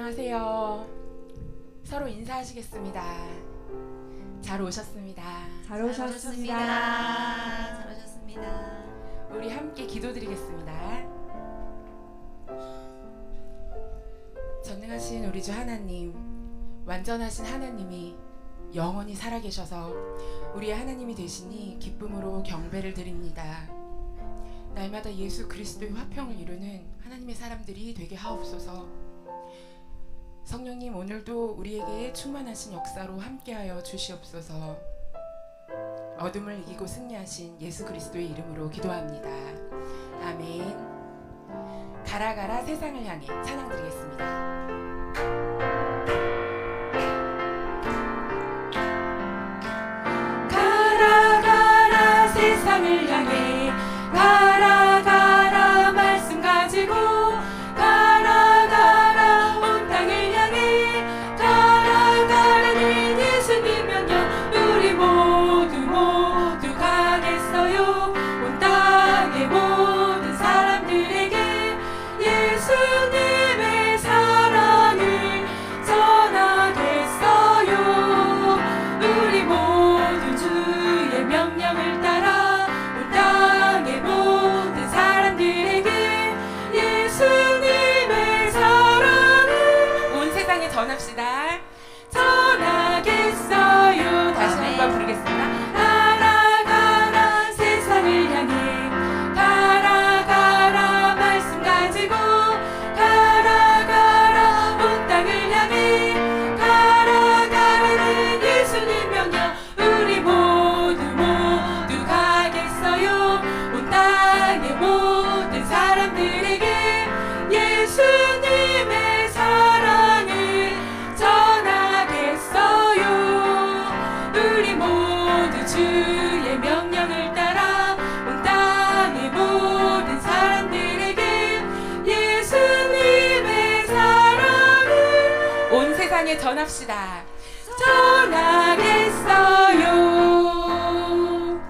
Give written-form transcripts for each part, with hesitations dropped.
안녕하세요. 서로 인사하시겠습니다. 잘 오셨습니다. 잘 오셨습니다. 잘 오셨습니다. 우리 함께 기도드리겠습니다. 전능하신 우리 주 하나님, 완전하신 하나님이 영원히 살아계셔서 우리의 하나님이 되시니 기쁨으로 경배를 드립니다. 날마다 예수 그리스도의 화평을 이루는 하나님의 사람들이 되게 하옵소서. 성령님, 오늘도 우리에게 충만하신 역사로 함께하여 주시옵소서. 어둠을 이기고 승리하신 예수 그리스도의 이름으로 기도합니다. 아멘. 가라 가라 세상을 향해 찬양 드리겠습니다. 가라 가라 세상을 향해 가라 가라 말씀 가지고 가라 가라 온 땅을 향해 가라 가라는 예수님 명령 우리 모두 가겠어요. 온 땅의 모든 사람들에게 예수님의 사랑을 전하겠어요. 우리 모두 주의 명령을 따라 온 땅의 모든 사람들에게 예수님의 사랑을 온 세상에 전합시다. 전하겠어요. 다시 한번 부르겠습니다. 가라 가라 세상을 향해 가라 가라 말씀 가지고 가라 가라 온 땅을 향해 가라 가라는 예수님 명령 우리 모두 가겠어요. 온 땅의 모든 사람들에게 예수님의 사랑을 전하겠어요. 우리 모두 주의 명령을 따라 온 땅의 모든 사람들에게 예수님의 사랑을 온 세상에 전합시다. 전하겠어요.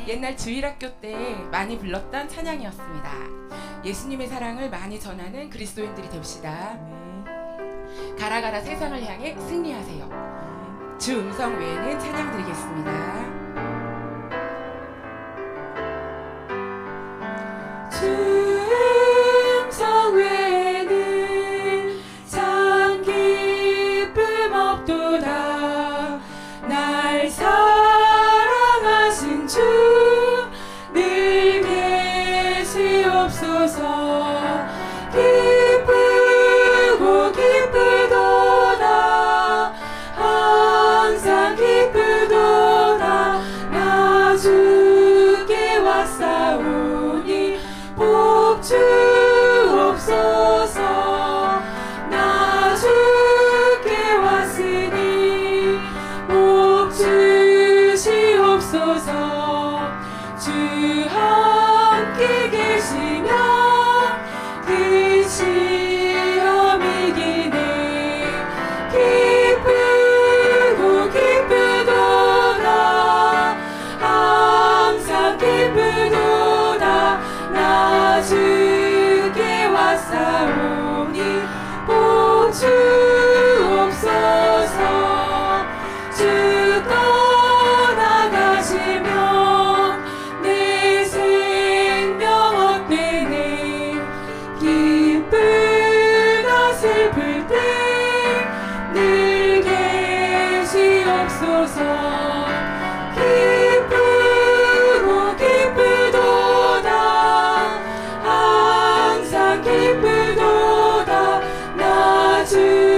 옛날 주일학교 때 많이 불렀던 찬양이었습니다. 예수님의 사랑을 많이 전하는 그리스도인들이 됩시다. 가라 가라 세상을 향해 승리하세요. 주 음성 외에는 찬양 드리겠습니다. 주 음성 외에는 참 기쁨 없도다. 날 사랑하신 주 늘 계시옵소서. 기쁘고 기쁘도다. 항상 기쁘도다. 나 주께 왔사오니 복 주옵소서. 나 주께 왔으니 복 주시옵소서. 주 함께 계시면 그 시험 이기네. 기쁘고 기쁘도다. 항상 기쁘도다. 나 주께 왔사오니 복 주옵소서. 주 떠나가시면 내 생명 헛되네. 기쁘다 슬플 때 늘 계시옵소서. 기쁘고 기쁘도다. 항상 기쁘도다. 나 주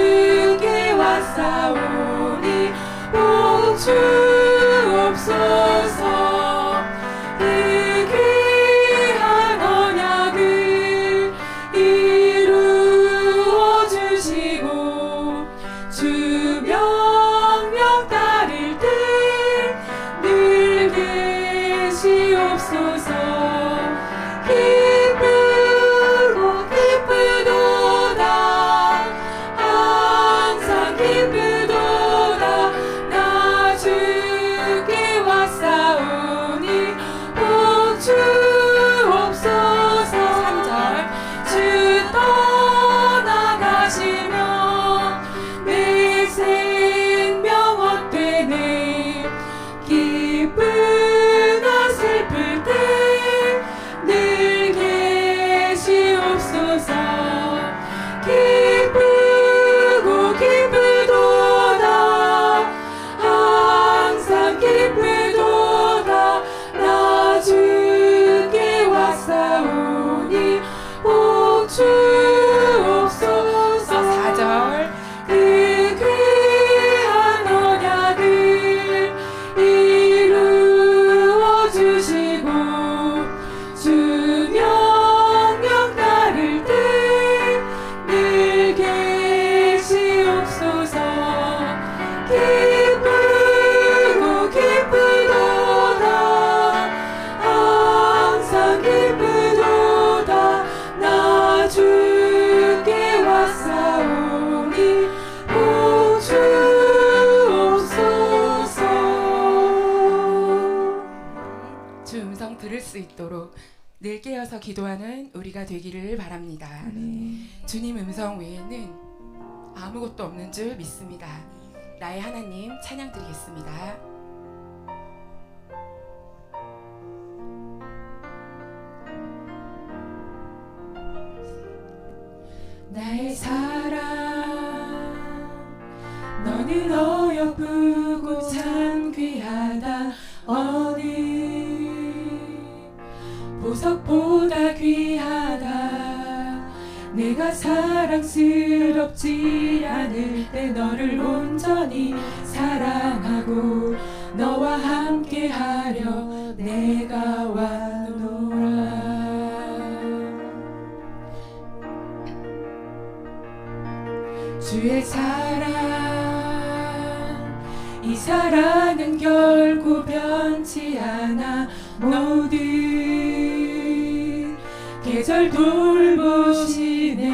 수 있도록 늘 깨어서 기도하는 우리가 되기를 바랍니다. 주님 음성 외에는 아무것도 없는 줄 믿습니다. 나의 하나님 찬양 드리겠습니다. 나의 사랑 너는 어여쁘고 참 귀하다. 어느 보석보다 귀하다. 내가 사랑스럽지 않을 때 너를 온전히 사랑하고 너와 함께하려 내가 왔노라. 주의 사랑 이 사랑은 결코 변치 않아. 모든 계절 돌보시네.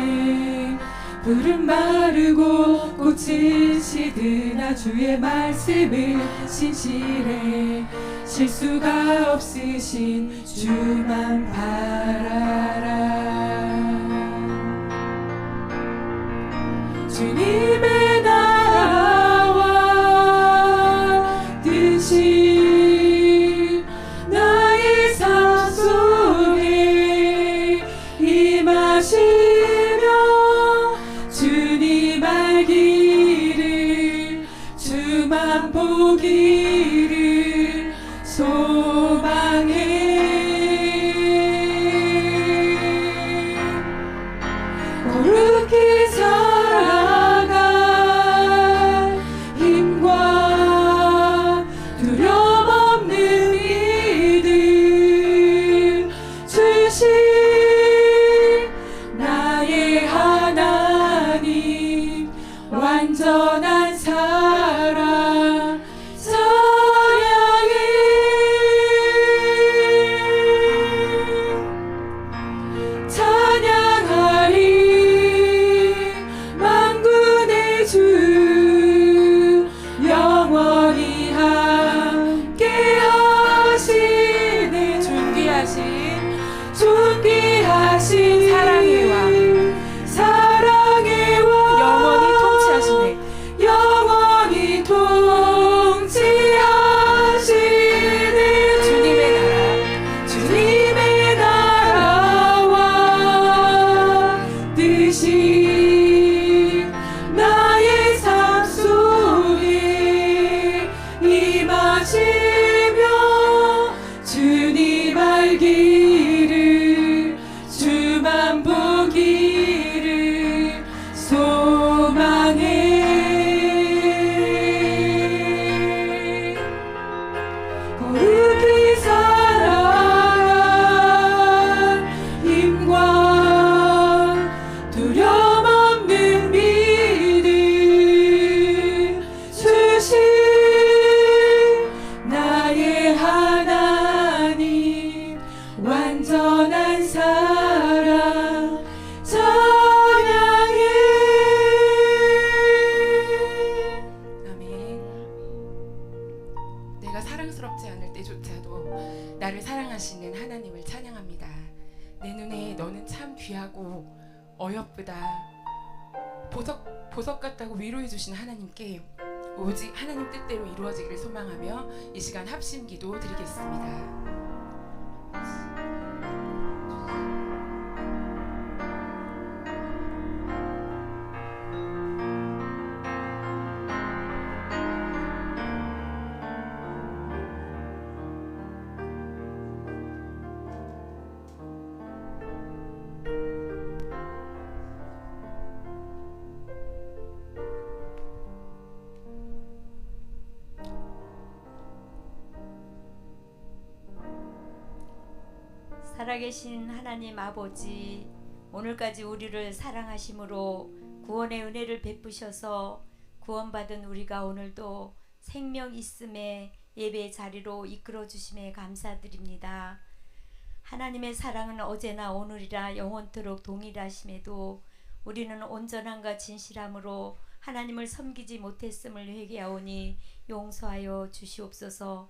풀은 마르고 꽃은 시드나 주의 말씀은 신실해. 실수가 없으신 주만 바라라. 주님의 나라와 뜻이 나의 삶 속에 임하시며 주님 알기를 주만 보기를 소망해. 거룩히 살아갈 힘과 두려움 없는 믿음 주신 나의 하나님 완전한 사랑 찬양하리. 만군의 주 영원히 함께 하시네. 존귀하신 사랑의 왕, 사랑의 왕 영원히 통치하시네. 영원히 통치하시네. 주님의 나라와 뜻이 나의 삶 속에 임하시며 주님 알기를 주만 보기를 소망해. 거룩히 살아갈 힘과 두려움 없는 믿음 주신 나의 하나님 완전한 사랑 찬양해. 아멘. 내가 사랑스럽지 않을 때조차도 나를 사랑하시는 하나님을 찬양합니다. 내 눈에 너는 참 귀하고 어여쁘다. 보석 같다고 위로해 주신 하나님께 오직 하나님 뜻대로 이루어지기를 소망하며 이 시간 합심 기도 드리겠습니다. 살아계신 하나님 아버지, 오늘까지 우리를 사랑하심으로 구원의 은혜를 베푸셔서 구원받은 우리가 오늘도 생명 있음의 예배 자리로 이끌어 주심에 감사드립니다. 하나님의 사랑은 어제나 오늘이라 영원토록 동일하심에도 우리는 온전함과 진실함으로 하나님을 섬기지 못했음을 회개하오니 용서하여 주시옵소서.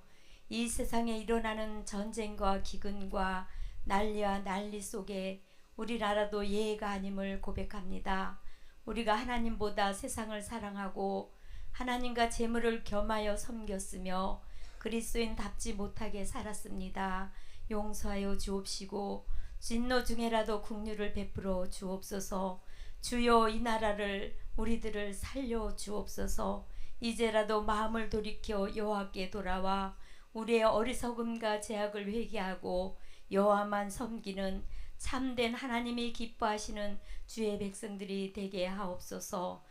이 세상에 일어나는 전쟁과 기근과 난리와 난리 속에 우리나라도 예외가 아님을 고백합니다. 우리가 하나님보다 세상을 사랑하고 하나님과 재물을 겸하여 섬겼으며 그리스도인답지 못하게 살았습니다. 용서하여 주옵시고 진노 중에라도 긍휼을 베풀어 주옵소서. 주여 이 나라를 우리들을 살려 주옵소서. 이제라도 마음을 돌이켜 여호와께 돌아와 우리의 어리석음과 죄악을 회개하고 여호와만 섬기는 참된 하나님이 기뻐하시는 주의 백성들이 되게 하옵소서.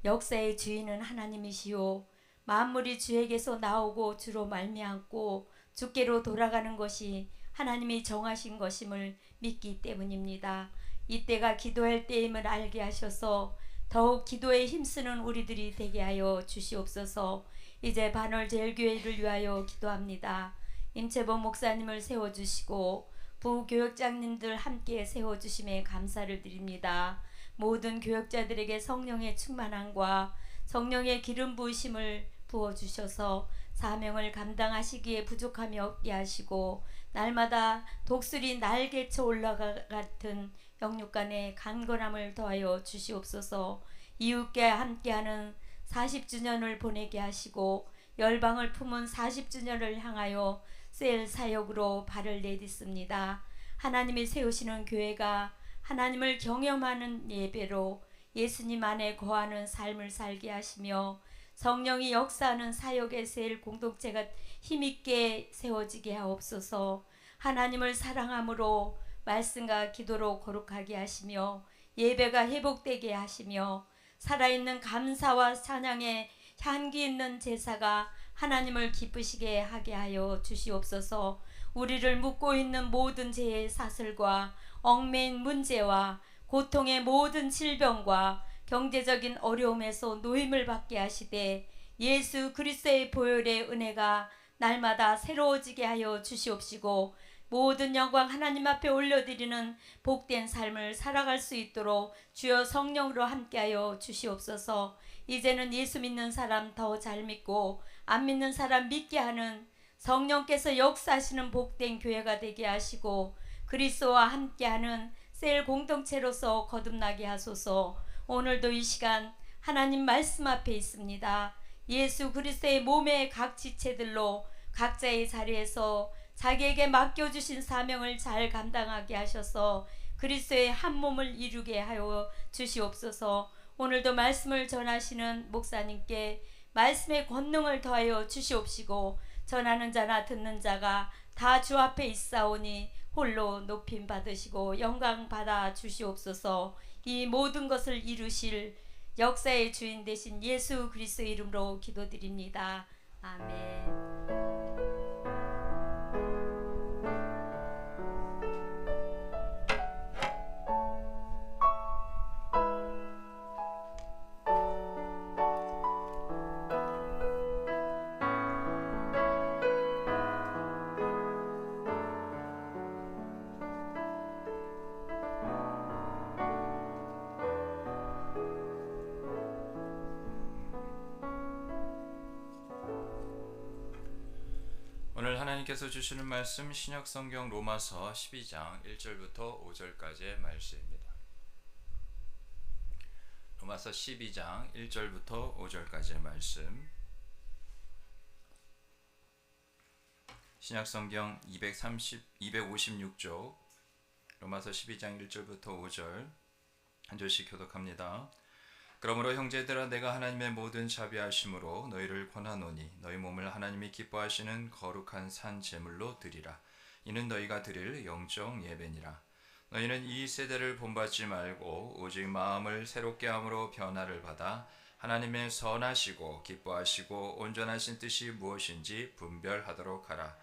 역사의 주인은 하나님이시요 만물이 주에게서 나오고 주로 말미암고 주께로 돌아가는 것이 하나님이 정하신 것임을 믿기 때문입니다. 이때가 기도할 때임을 알게 하셔서 더욱 기도에 힘쓰는 우리들이 되게 하여 주시옵소서. 이제 반월제일교회를 위하여 기도합니다. 임채범 목사님을 세워주시고 부교역장님들 함께 세워주심에 감사를 드립니다. 모든 교역자들에게 성령의 충만함과 성령의 기름 부으심을 부어주셔서 사명을 감당하시기에 부족함이 없게 하시고 날마다 독수리 날개쳐 올라가 같은 영육간의 강건함을 더하여 주시옵소서. 이웃과 함께하는 40주년을 보내게 하시고 열방을 품은 40주년을 향하여 셀 사역으로 발을 내딛습니다. 하나님이 세우시는 교회가 하나님을 경험하는 예배로 예수님 안에 거하는 삶을 살게 하시며 성령이 역사하는 사역의 셀 공동체가 힘있게 세워지게 하옵소서. 하나님을 사랑함으로 말씀과 기도로 거룩하게 하시며 예배가 회복되게 하시며 살아있는 감사와 찬양의 향기 있는 제사가 하나님을 기쁘시게 하게 하여 주시옵소서. 우리를 묶고 있는 모든 죄의 사슬과 얽매인 문제와 고통의 모든 질병과 경제적인 어려움에서 노임을 받게 하시되 예수 그리스도의 보혈의 은혜가 날마다 새로워지게 하여 주시옵시고 모든 영광 하나님 앞에 올려드리는 복된 삶을 살아갈 수 있도록 주여 성령으로 함께하여 주시옵소서. 이제는 예수 믿는 사람 더 잘 믿고 안 믿는 사람 믿게 하는 성령께서 역사하시는 복된 교회가 되게 하시고 그리스도와 함께하는 셀 공동체로서 거듭나게 하소서. 오늘도 이 시간 하나님 말씀 앞에 있습니다. 예수 그리스도의 몸의 각 지체들로 각자의 자리에서 자기에게 맡겨주신 사명을 잘 감당하게 하셔서 그리스도의 한 몸을 이루게 하여 주시옵소서. 오늘도 말씀을 전하시는 목사님께 말씀의 권능을 더하여 주시옵시고 전하는 자나 듣는 자가 다 주 앞에 있사오니 홀로 높임 받으시고 영광 받아 주시옵소서. 이 모든 것을 이루실 역사의 주인 되신 예수 그리스도 이름으로 기도드립니다. 아멘. 오늘 하나님께서 주시는 말씀 신약성경 로마서 12장 1절부터 5절까지의 말씀입니다. 로마서 12장 1절부터 5절까지의 말씀. 신약성경 256쪽 로마서 12장 1절부터 5절 한 절씩 교독합니다. 그러므로 형제들아 내가 하나님의 모든 자비하심으로 너희를 권하노니 너희 몸을 하나님이 기뻐하시는 거룩한 산 제물로 드리라. 이는 너희가 드릴 영적 예배니라. 너희는 이 세대를 본받지 말고 오직 마음을 새롭게 함으로 변화를 받아 하나님의 선하시고 기뻐하시고 온전하신 뜻이 무엇인지 분별하도록 하라.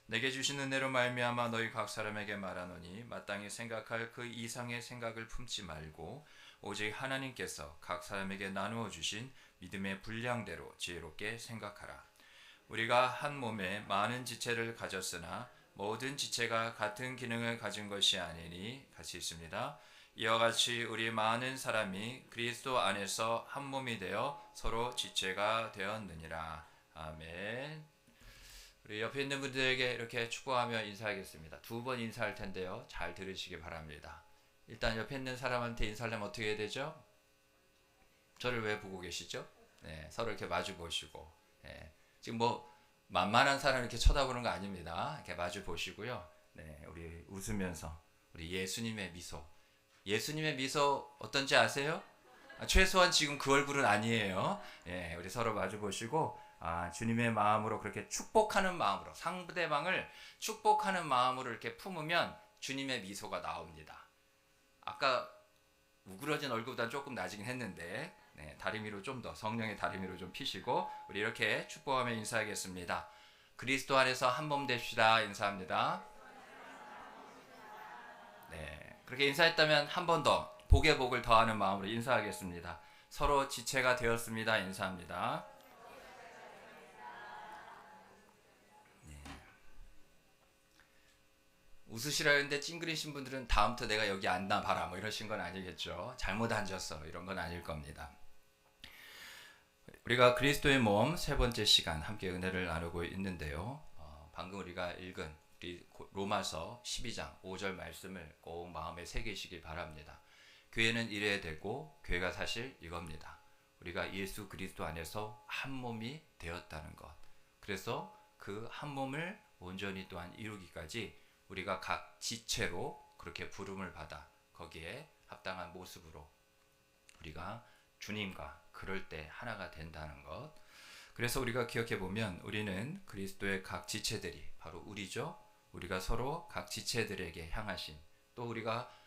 내게 주신 은혜로 말미암아 너희 각 사람에게 말하노니 마땅히 생각할 그 이상의 생각을 품지 말고 오직 하나님께서 각 사람에게 나누어 주신 믿음의 분량대로 지혜롭게 생각하라. 우리가 한 몸에 많은 지체를 가졌으나 모든 지체가 같은 기능을 가진 것이 아니니 같이 있습니다. 이와 같이 우리 많은 사람이 그리스도 안에서 한 몸이 되어 서로 지체가 되었느니라. 아멘. 우리 옆에 있는 분들에게 이렇게 축복하며 인사하겠습니다. 2번 인사할 텐데요. 잘 들으시기 바랍니다. 일단 옆에 있는 사람한테 인사하려면 어떻게 해야 되죠? 저를 왜 보고 계시죠? 네, 서로 이렇게 마주 보시고, 네, 지금 뭐 만만한 사람 이렇게 쳐다보는 거 아닙니다. 이렇게 마주 보시고요. 네, 우리 웃으면서 우리 예수님의 미소. 예수님의 미소 어떤지 아세요? 최소한 지금 그 얼굴은 아니에요. 예, 우리 서로 마주 보시고 주님의 마음으로 그렇게 축복하는 마음으로 상대방을 축복하는 마음으로 이렇게 품으면 주님의 미소가 나옵니다. 아까 우그러진 얼굴보다 조금 나아지긴 했는데 네, 다리미로 좀 더 성령의 다리미로 좀 피시고 우리 이렇게 축복하며 인사하겠습니다. 그리스도 안에서 한 몸 됩시다. 인사합니다. 네, 그렇게 인사했다면 한 번 더 복의 복을 더하는 마음으로 인사하겠습니다. 서로 지체가 되었습니다. 인사합니다. 네. 웃으시라 했는데 찡그리신 분들은 다음부터 내가 여기 앉나 봐라 뭐 이러신 건 아니겠죠. 잘못 앉았어 이런 건 아닐 겁니다. 우리가 그리스도의 몸 세 번째 시간 함께 은혜를 나누고 있는데요. 방금 우리가 읽은 로마서 12장 5절 말씀을 꼭 마음에 새기시기 바랍니다. 교회는 이래야 되고 교회가 사실 이겁니다. 우리가 예수 그리스도 안에서 한 몸이 되었다는 것. 그래서 그 한 몸을 온전히 또한 이루기까지 우리가 각 지체로 그렇게 부름을 받아 거기에 합당한 모습으로 우리가 주님과 그럴 때 하나가 된다는 것. 그래서 우리가 기억해 보면 우리는 그리스도의 각 지체들이 바로 우리죠. 우리가 서로 각 지체들에게 향하신 또 우리가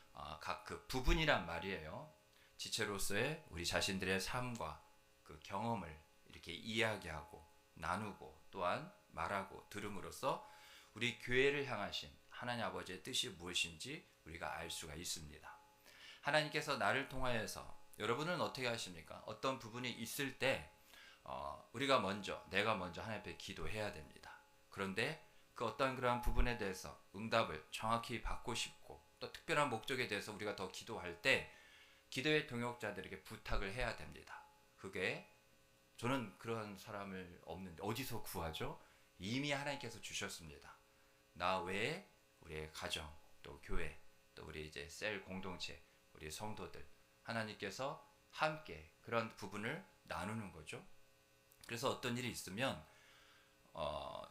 각 그 부분이란 말이에요. 지체로서의 우리 자신들의 삶과 그 경험을 이렇게 이야기하고 나누고 또한 말하고 들음으로써 우리 교회를 향하신 하나님 아버지의 뜻이 무엇인지 우리가 알 수가 있습니다. 하나님께서 나를 통하여서 여러분은 어떻게 하십니까? 어떤 부분이 있을 때 내가 먼저 하나님 앞에 기도해야 됩니다. 그런데 그 어떤 그러한 부분에 대해서 응답을 정확히 받고 싶고 또 특별한 목적에 대해서 우리가 더 기도할 때 기도의 동역자들에게 부탁을 해야 됩니다. 그게 저는 그런 사람을 없는데 어디서 구하죠? 이미 하나님께서 주셨습니다. 나 외에 우리의 가정, 또 교회, 또 우리 이제 셀 공동체, 우리 성도들 하나님께서 함께 그런 부분을 나누는 거죠. 그래서 어떤 일이 있으면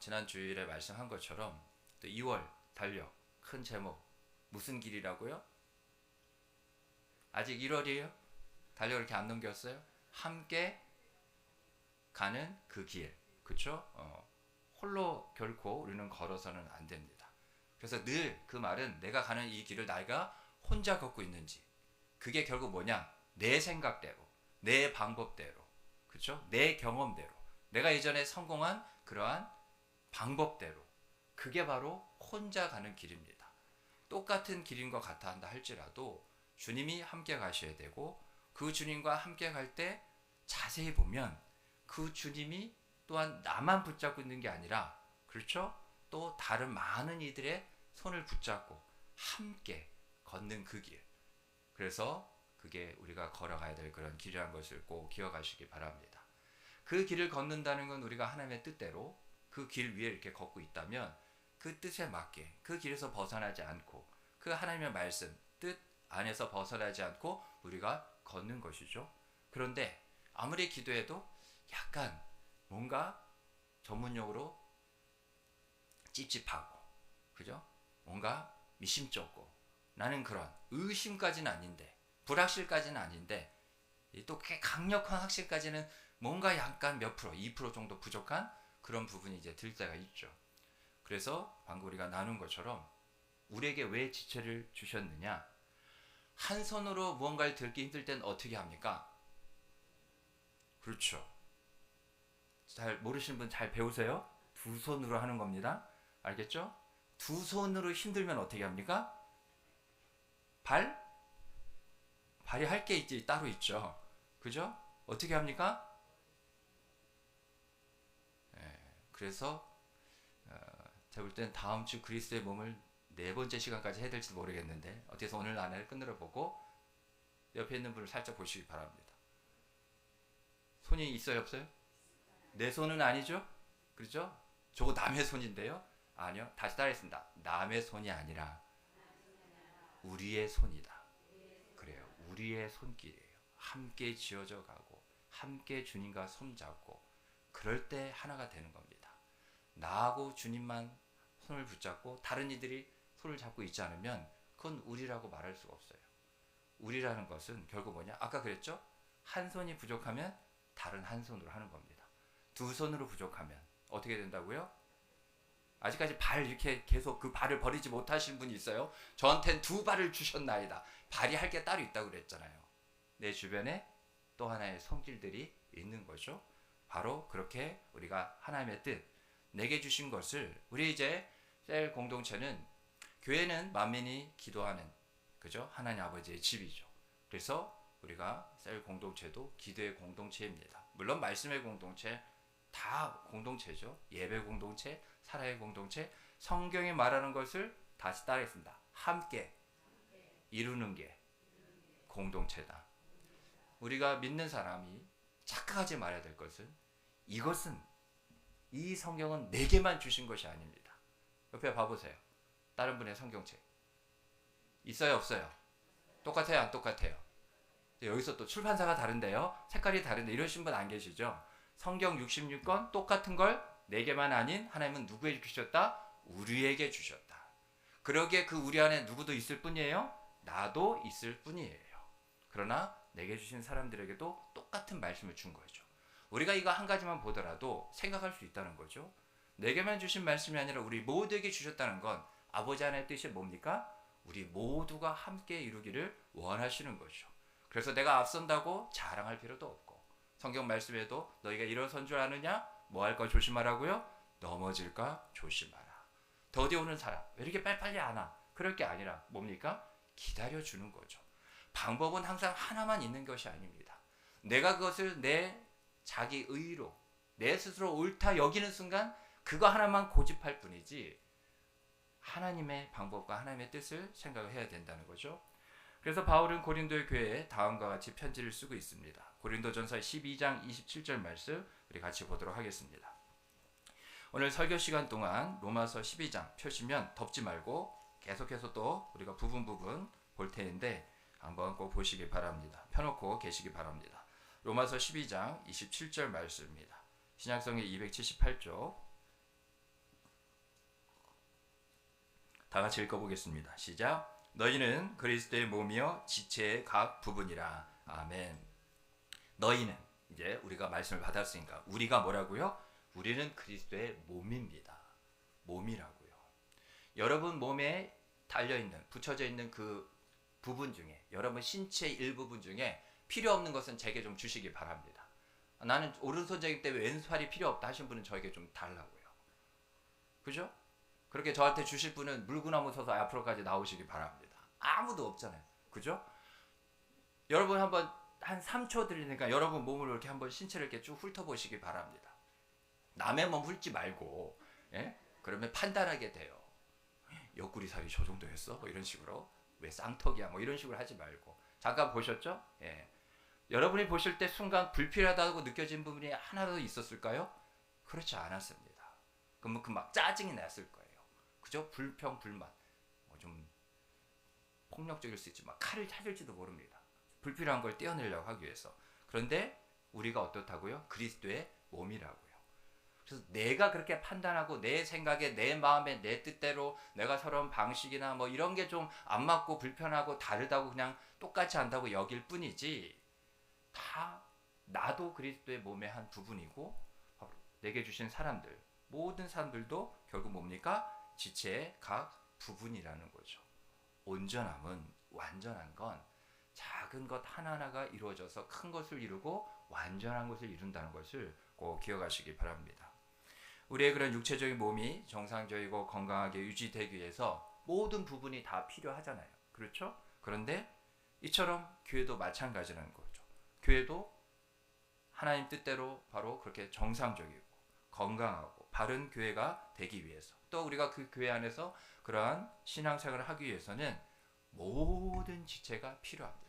지난 주일에 말씀한 것처럼 또 2월 달력 큰 제목 무슨 길이라고요? 아직 1월이에요? 달력 이렇게 안 넘겼어요? 함께 가는 그 길, 그렇죠? 홀로 결코 우리는 걸어서는 안 됩니다. 그래서 늘 그 말은 내가 가는 이 길을 내가 혼자 걷고 있는지 그게 결국 뭐냐? 내 생각대로, 내 방법대로, 그렇죠? 내 경험대로, 내가 예전에 성공한 그러한 방법대로 그게 바로 혼자 가는 길입니다. 똑같은 길인 것 같아 한다 할지라도 주님이 함께 가셔야 되고 그 주님과 함께 갈 때 자세히 보면 그 주님이 또한 나만 붙잡고 있는 게 아니라 그렇죠? 또 다른 많은 이들의 손을 붙잡고 함께 걷는 그 길. 그래서 그게 우리가 걸어가야 될 그런 길이라는 것을 꼭 기억하시기 바랍니다. 그 길을 걷는다는 건 우리가 하나님의 뜻대로 그 길 위에 이렇게 걷고 있다면 그 뜻에 맞게 그 길에서 벗어나지 않고 그 하나님의 말씀, 뜻 안에서 벗어나지 않고 우리가 걷는 것이죠. 그런데 아무리 기도해도 약간 뭔가 전문용어로 찝찝하고 그죠? 뭔가 미심쩍고 나는 그런 의심까지는 아닌데 불확실까지는 아닌데 또 꽤 강력한 확실까지는 뭔가 약간 몇 프로, 2% 정도 부족한 그런 부분이 이제 들 때가 있죠. 그래서 방금 우리가 나눈 것처럼 우리에게 왜 지체를 주셨느냐? 한 손으로 무언가를 들기 힘들 때는 어떻게 합니까? 그렇죠. 잘 모르시는 분 잘 배우세요. 두 손으로 하는 겁니다. 알겠죠? 두 손으로 힘들면 어떻게 합니까? 발이 할 게 있지 따로 있죠. 그죠? 어떻게 합니까? 그래서 제가 볼 땐 다음 주 그리스도의 몸을 4번째 시간까지 해야 될지 모르겠는데 어떻게 해서 오늘 안에 끝내려 보고 옆에 있는 분을 살짝 보시기 바랍니다. 손이 있어요 없어요? 내 손은 아니죠? 그렇죠? 저거 남의 손인데요? 아니요. 다시 따라했습니다. 남의 손이 아니라 우리의 손이다. 그래요. 우리의 손길이에요. 함께 지어져 가고 함께 주님과 손잡고 그럴 때 하나가 되는 겁니다. 나하고 주님만 손을 붙잡고 다른 이들이 손을 잡고 있지 않으면 그건 우리라고 말할 수가 없어요. 우리라는 것은 결국 뭐냐? 아까 그랬죠? 한 손이 부족하면 다른 한 손으로 하는 겁니다. 두 손으로 부족하면 어떻게 된다고요? 아직까지 발 이렇게 계속 그 발을 버리지 못하신 분이 있어요. 저한텐 두 발을 주셨나이다. 발이 할 게 따로 있다고 그랬잖아요. 내 주변에 또 하나의 손길들이 있는 거죠. 바로 그렇게 우리가 하나님의 뜻, 내게 주신 것을 우리 이제 셀 공동체는 교회는 만민이 기도하는 그죠? 하나님 아버지의 집이죠. 그래서 우리가 셀 공동체도 기도의 공동체입니다. 물론 말씀의 공동체 다 공동체죠. 예배 공동체, 사랑의 공동체, 성경이 말하는 것을 다시 따르겠습니다. 함께 이루는 게 공동체다. 우리가 믿는 사람이 착각하지 말아야 될 것은 이것은 이 성경은 내게만 주신 것이 아닙니다. 옆에 봐보세요. 다른 분의 성경책 있어요 없어요? 똑같아요 안 똑같아요? 여기서 또 출판사가 다른데요, 색깔이 다른데 이러신 분 안 계시죠? 성경 66권 똑같은 걸 내게만 아닌 하나님은 누구에게 주셨다? 우리에게 주셨다. 그러기에 그 우리 안에 누구도 있을 뿐이에요? 나도 있을 뿐이에요. 그러나 내게 주신 사람들에게도 똑같은 말씀을 준 거죠. 우리가 이거 한 가지만 보더라도 생각할 수 있다는 거죠. 내게만 주신 말씀이 아니라 우리 모두에게 주셨다는 건 아버지 하나님의 뜻이 뭡니까? 우리 모두가 함께 이루기를 원하시는 거죠. 그래서 내가 앞선다고 자랑할 필요도 없고, 성경 말씀에도 너희가 일어선 줄 아느냐? 뭐 할 거 조심하라고요? 넘어질까 조심하라. 더디 오는 사람 왜 이렇게 빨리빨리 안 와? 그럴 게 아니라 뭡니까? 기다려주는 거죠. 방법은 항상 하나만 있는 것이 아닙니다. 내가 그것을 내 자기 의로 내 스스로 옳다 여기는 순간 그거 하나만 고집할 뿐이지 하나님의 방법과 하나님의 뜻을 생각을 해야 된다는 거죠. 그래서 바울은 고린도의 교회에 다음과 같이 편지를 쓰고 있습니다. 고린도전서 12장 27절 말씀 우리 같이 보도록 하겠습니다. 오늘 설교 시간 동안 로마서 12장 펴시면 덮지 말고 계속해서 또 우리가 부분 볼 텐데 한번 꼭 보시기 바랍니다. 펴놓고 계시기 바랍니다. 로마서 12장 27절 말씀입니다. 신약성의 278쪽 다 같이 읽어보겠습니다. 시작. 너희는 그리스도의 몸이요 지체의 각 부분이라. 아멘. 너희는 이제 우리가 말씀을 받았으니까 우리가 뭐라고요? 우리는 그리스도의 몸입니다. 몸이라고요. 여러분 몸에 달려있는 붙여져 있는 그 부분 중에 여러분 신체의 일부분 중에 필요 없는 것은 제게 좀 주시기 바랍니다. 나는 오른손잡이 때문에 왼팔이 필요 없다 하신 분은 저에게 좀 달라고요. 그죠? 그렇게 저한테 주실 분은 물구나무 서서 앞으로까지 나오시기 바랍니다. 아무도 없잖아요. 그죠? 여러분 한번 한 3초 드리니까 여러분 몸을 이렇게 한번 신체를 이렇게 쭉 훑어보시기 바랍니다. 남의 몸 훑지 말고, 예? 그러면 판단하게 돼요. 옆구리 살이 저 정도 했어? 뭐 이런 식으로. 왜 쌍턱이야? 뭐 이런 식으로 하지 말고. 잠깐 보셨죠? 예. 여러분이 보실 때 순간 불필요하다고 느껴진 부분이 하나도 있었을까요? 그렇지 않았습니다. 그럼 그 막 짜증이 났을 거예요. 그죠? 불평, 불만. 좀 폭력적일 수 있지만 칼을 찾을지도 모릅니다. 불필요한 걸 떼어내려고 하기 위해서. 그런데 우리가 어떻다고요? 그리스도의 몸이라고요. 그래서 내가 그렇게 판단하고 내 생각에 내 마음에 내 뜻대로 내가 서러운 방식이나 뭐 이런 게 좀 안 맞고 불편하고 다르다고 그냥 똑같이 한다고 여길 뿐이지 다 나도 그리스도의 몸의 한 부분이고 내게 주신 사람들 모든 사람들도 결국 뭡니까? 지체의 각 부분이라는 거죠. 온전함은 완전한 건 작은 것 하나하나가 이루어져서 큰 것을 이루고 완전한 것을 이룬다는 것을 꼭 기억하시기 바랍니다. 우리의 그런 육체적인 몸이 정상적이고 건강하게 유지되기 위해서 모든 부분이 다 필요하잖아요. 그렇죠? 그런데 이처럼 교회도 마찬가지라는 거죠. 교회도 하나님 뜻대로 바로 그렇게 정상적이고 건강하고 바른 교회가 되기 위해서 또 우리가 그 교회 안에서 그러한 신앙생활을 하기 위해서는 모든 지체가 필요합니다.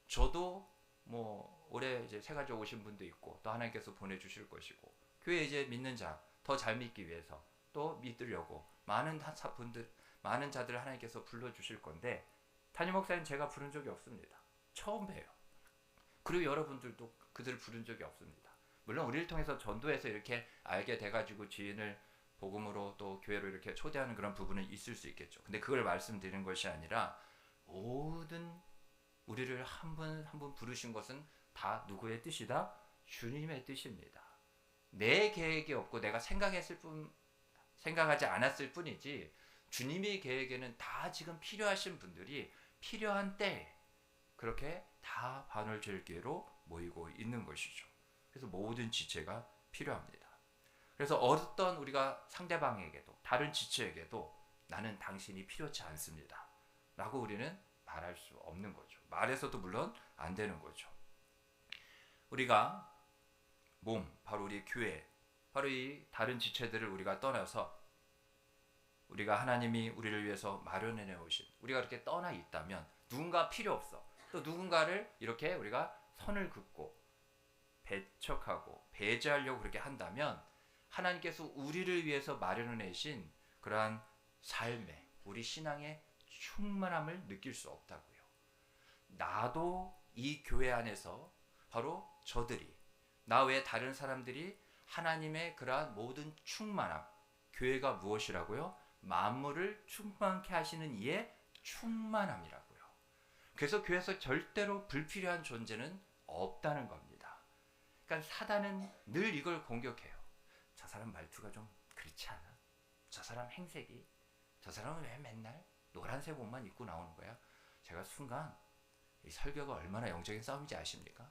저도 뭐 올해 이제 새 가족 오신 분도 있고 또 하나님께서 보내주실 것이고 교회 이제 믿는 자 더 잘 믿기 위해서 또 믿으려고 많은 자들을 하나님께서 불러주실 건데 담임 목사님 제가 부른 적이 없습니다. 처음 봬요. 그리고 여러분들도 그들을 부른 적이 없습니다. 물론 우리를 통해서 전도해서 이렇게 알게 돼가지고 지인을 복음으로 또 교회로 이렇게 초대하는 그런 부분은 있을 수 있겠죠. 근데 그걸 말씀드리는 것이 아니라 모든 우리를 한 분 한 분 부르신 것은 다 누구의 뜻이다? 주님의 뜻입니다. 내 계획이 없고 내가 생각하지 않았을 뿐이지 주님의 계획에는 다 지금 필요하신 분들이 필요한 때에 그렇게 다 반월절기로 모이고 있는 것이죠. 그래서 모든 지체가 필요합니다. 그래서 어떤 우리가 상대방에게도 다른 지체에게도 나는 당신이 필요치 않습니다 라고 우리는 말할 수 없는 거죠. 말해서도 물론 안 되는 거죠. 우리가 바로 우리 교회, 바로 이 다른 지체들을 우리가 떠나서 우리가 하나님이 우리를 위해서 마련해 놓으신 우리가 그렇게 떠나 있다면 누군가 필요 없어. 또 누군가를 이렇게 우리가 선을 긋고 배척하고 배제하려고 그렇게 한다면 하나님께서 우리를 위해서 마련해 내신 그러한 삶의 우리 신앙의 충만함을 느낄 수 없다고요. 나도 이 교회 안에서 바로 저들이 나 외에 다른 사람들이 하나님의 그러한 모든 충만함, 교회가 무엇이라고요? 만물을 충만케 하시는 이의 충만함이라고요. 그래서 교회에서 절대로 불필요한 존재는 없다는 겁니다. 그러니까 사단은 늘 이걸 공격해요. 저 사람 말투가 좀 그렇지 않아? 저 사람 행색이? 저 사람은 왜 맨날 노란색 옷만 입고 나오는 거야? 제가 순간 이 설교가 얼마나 영적인 싸움인지 아십니까?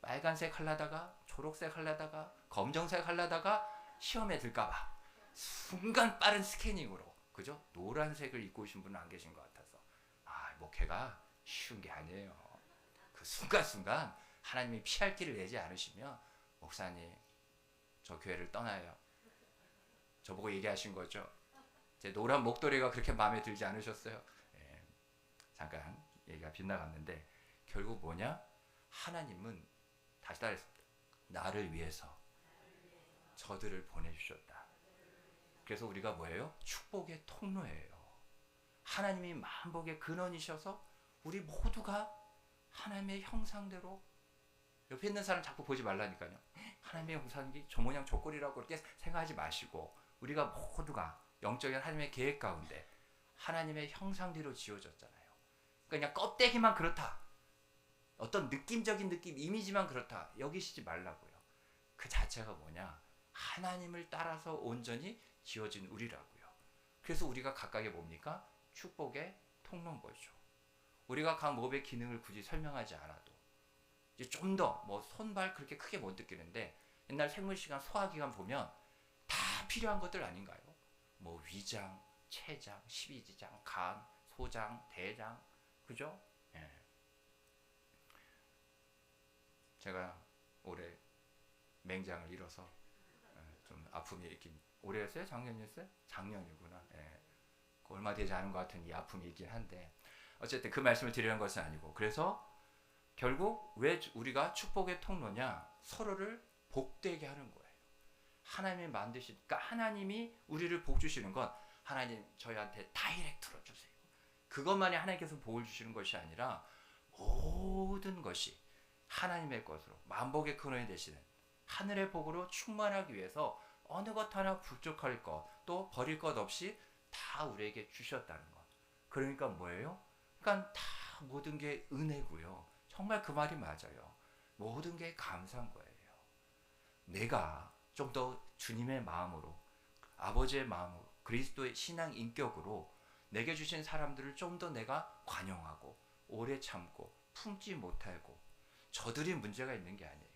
빨간색 하려다가 초록색 하려다가 검정색 하려다가 시험에 들까봐 순간 빠른 스캐닝으로 그죠? 노란색을 입고 오신 분은 안 계신 것 같아서 목회가 쉬운 게 아니에요. 그 순간순간 하나님이 피할 길을 내지 않으시면 목사님 저 교회를 떠나요. 저보고 얘기하신 거죠. 제 노란 목도리가 그렇게 마음에 들지 않으셨어요? 예, 잠깐 얘기가 빗나갔는데 결국 뭐냐? 하나님은 다시 말했습니다. 나를 위해서 저들을 보내주셨다. 그래서 우리가 뭐예요? 축복의 통로예요. 하나님이 만복의 근원이셔서 우리 모두가 하나님의 형상대로 옆에 있는 사람 자꾸 보지 말라니까요. 하나님의 형상이 저 모양 저 꼴이라고 그렇게 생각하지 마시고 우리가 모두가 영적인 하나님의 계획 가운데 하나님의 형상대로 지어졌잖아요. 그러니까 그냥 껍데기만 그렇다. 어떤 느낌적인 느낌, 이미지만 그렇다. 여기시지 말라고요. 그 자체가 뭐냐? 하나님을 따라서 온전히 지어진 우리라고요. 그래서 우리가 각각의 뭡니까? 축복의 통로인 거죠. 우리가 각 몸의 기능을 굳이 설명하지 않아도 이제 좀 더 손발 그렇게 크게 못 느끼는데 옛날 생물시간 소화기관 보면 다 필요한 것들 아닌가요? 위장, 췌장, 십이지장, 간, 소장, 대장, 그죠? 예. 제가 올해 맹장을 잃어서 좀 아픔이 있긴 올해였어요? 작년이었어요? 작년이구나. 예. 얼마 되지 않은 것 같은 이 아픔이 있긴 한데 어쨌든 그 말씀을 드리는 것은 아니고 그래서 결국 왜 우리가 축복의 통로냐? 서로를 복되게 하는 거예요. 하나님이 그러니까 하나님이 우리를 복 주시는 건 하나님 저희한테 다이렉트로 주세요. 그것만이 하나님께서 복을 주시는 것이 아니라 모든 것이 하나님의 것으로 만복의 근원이 되시는 하늘의 복으로 충만하기 위해서 어느 것 하나 부족할 것 또 버릴 것 없이 다 우리에게 주셨다는 것. 그러니까 뭐예요? 그러니까 다 모든 게 은혜고요. 정말 그 말이 맞아요. 모든 게 감사한 거예요. 내가 좀 더 주님의 마음으로 아버지의 마음으로 그리스도의 신앙 인격으로 내게 주신 사람들을 좀 더 내가 관용하고 오래 참고 품지 못하고 저들이 문제가 있는 게 아니에요.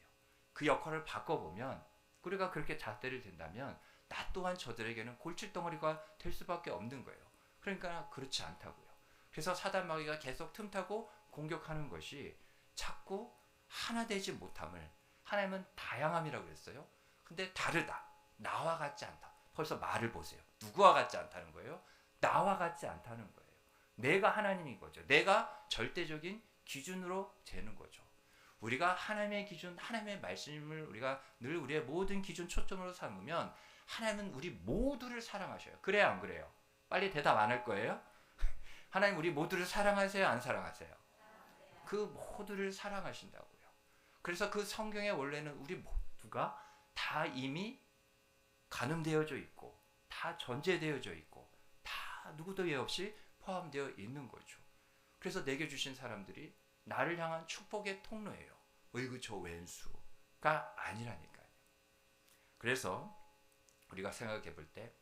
그 역할을 바꿔보면 우리가 그렇게 잣대를 댄다면 나 또한 저들에게는 골칫덩어리가 될 수밖에 없는 거예요. 그러니까 그렇지 않다고요. 그래서 사단 마귀가 계속 틈타고 공격하는 것이 자꾸 하나 되지 못함을 하나님은 다양함이라고 그랬어요. 근데 다르다. 나와 같지 않다. 벌써 말을 보세요. 누구와 같지 않다는 거예요? 나와 같지 않다는 거예요. 내가 하나님인 거죠. 내가 절대적인 기준으로 재는 거죠. 우리가 하나님의 기준, 하나님의 말씀을 우리가 늘 우리의 모든 기준 초점으로 삼으면 하나님은 우리 모두를 사랑하셔요. 그래요, 안 그래요? 빨리 대답 안 할 거예요? 하나님 우리 모두를 사랑하세요, 안 사랑하세요? 그 모두를 사랑하신다고요. 그래서 그 성경에 원래는 우리 모두가 다 이미 가늠되어져 있고 다 전제되어져 있고 다 누구도 예 없이 포함되어 있는 거죠. 그래서 내게 주신 사람들이 나를 향한 축복의 통로예요. 어이구 저 왼수가 아니라니까요. 그래서 우리가 생각해 볼 때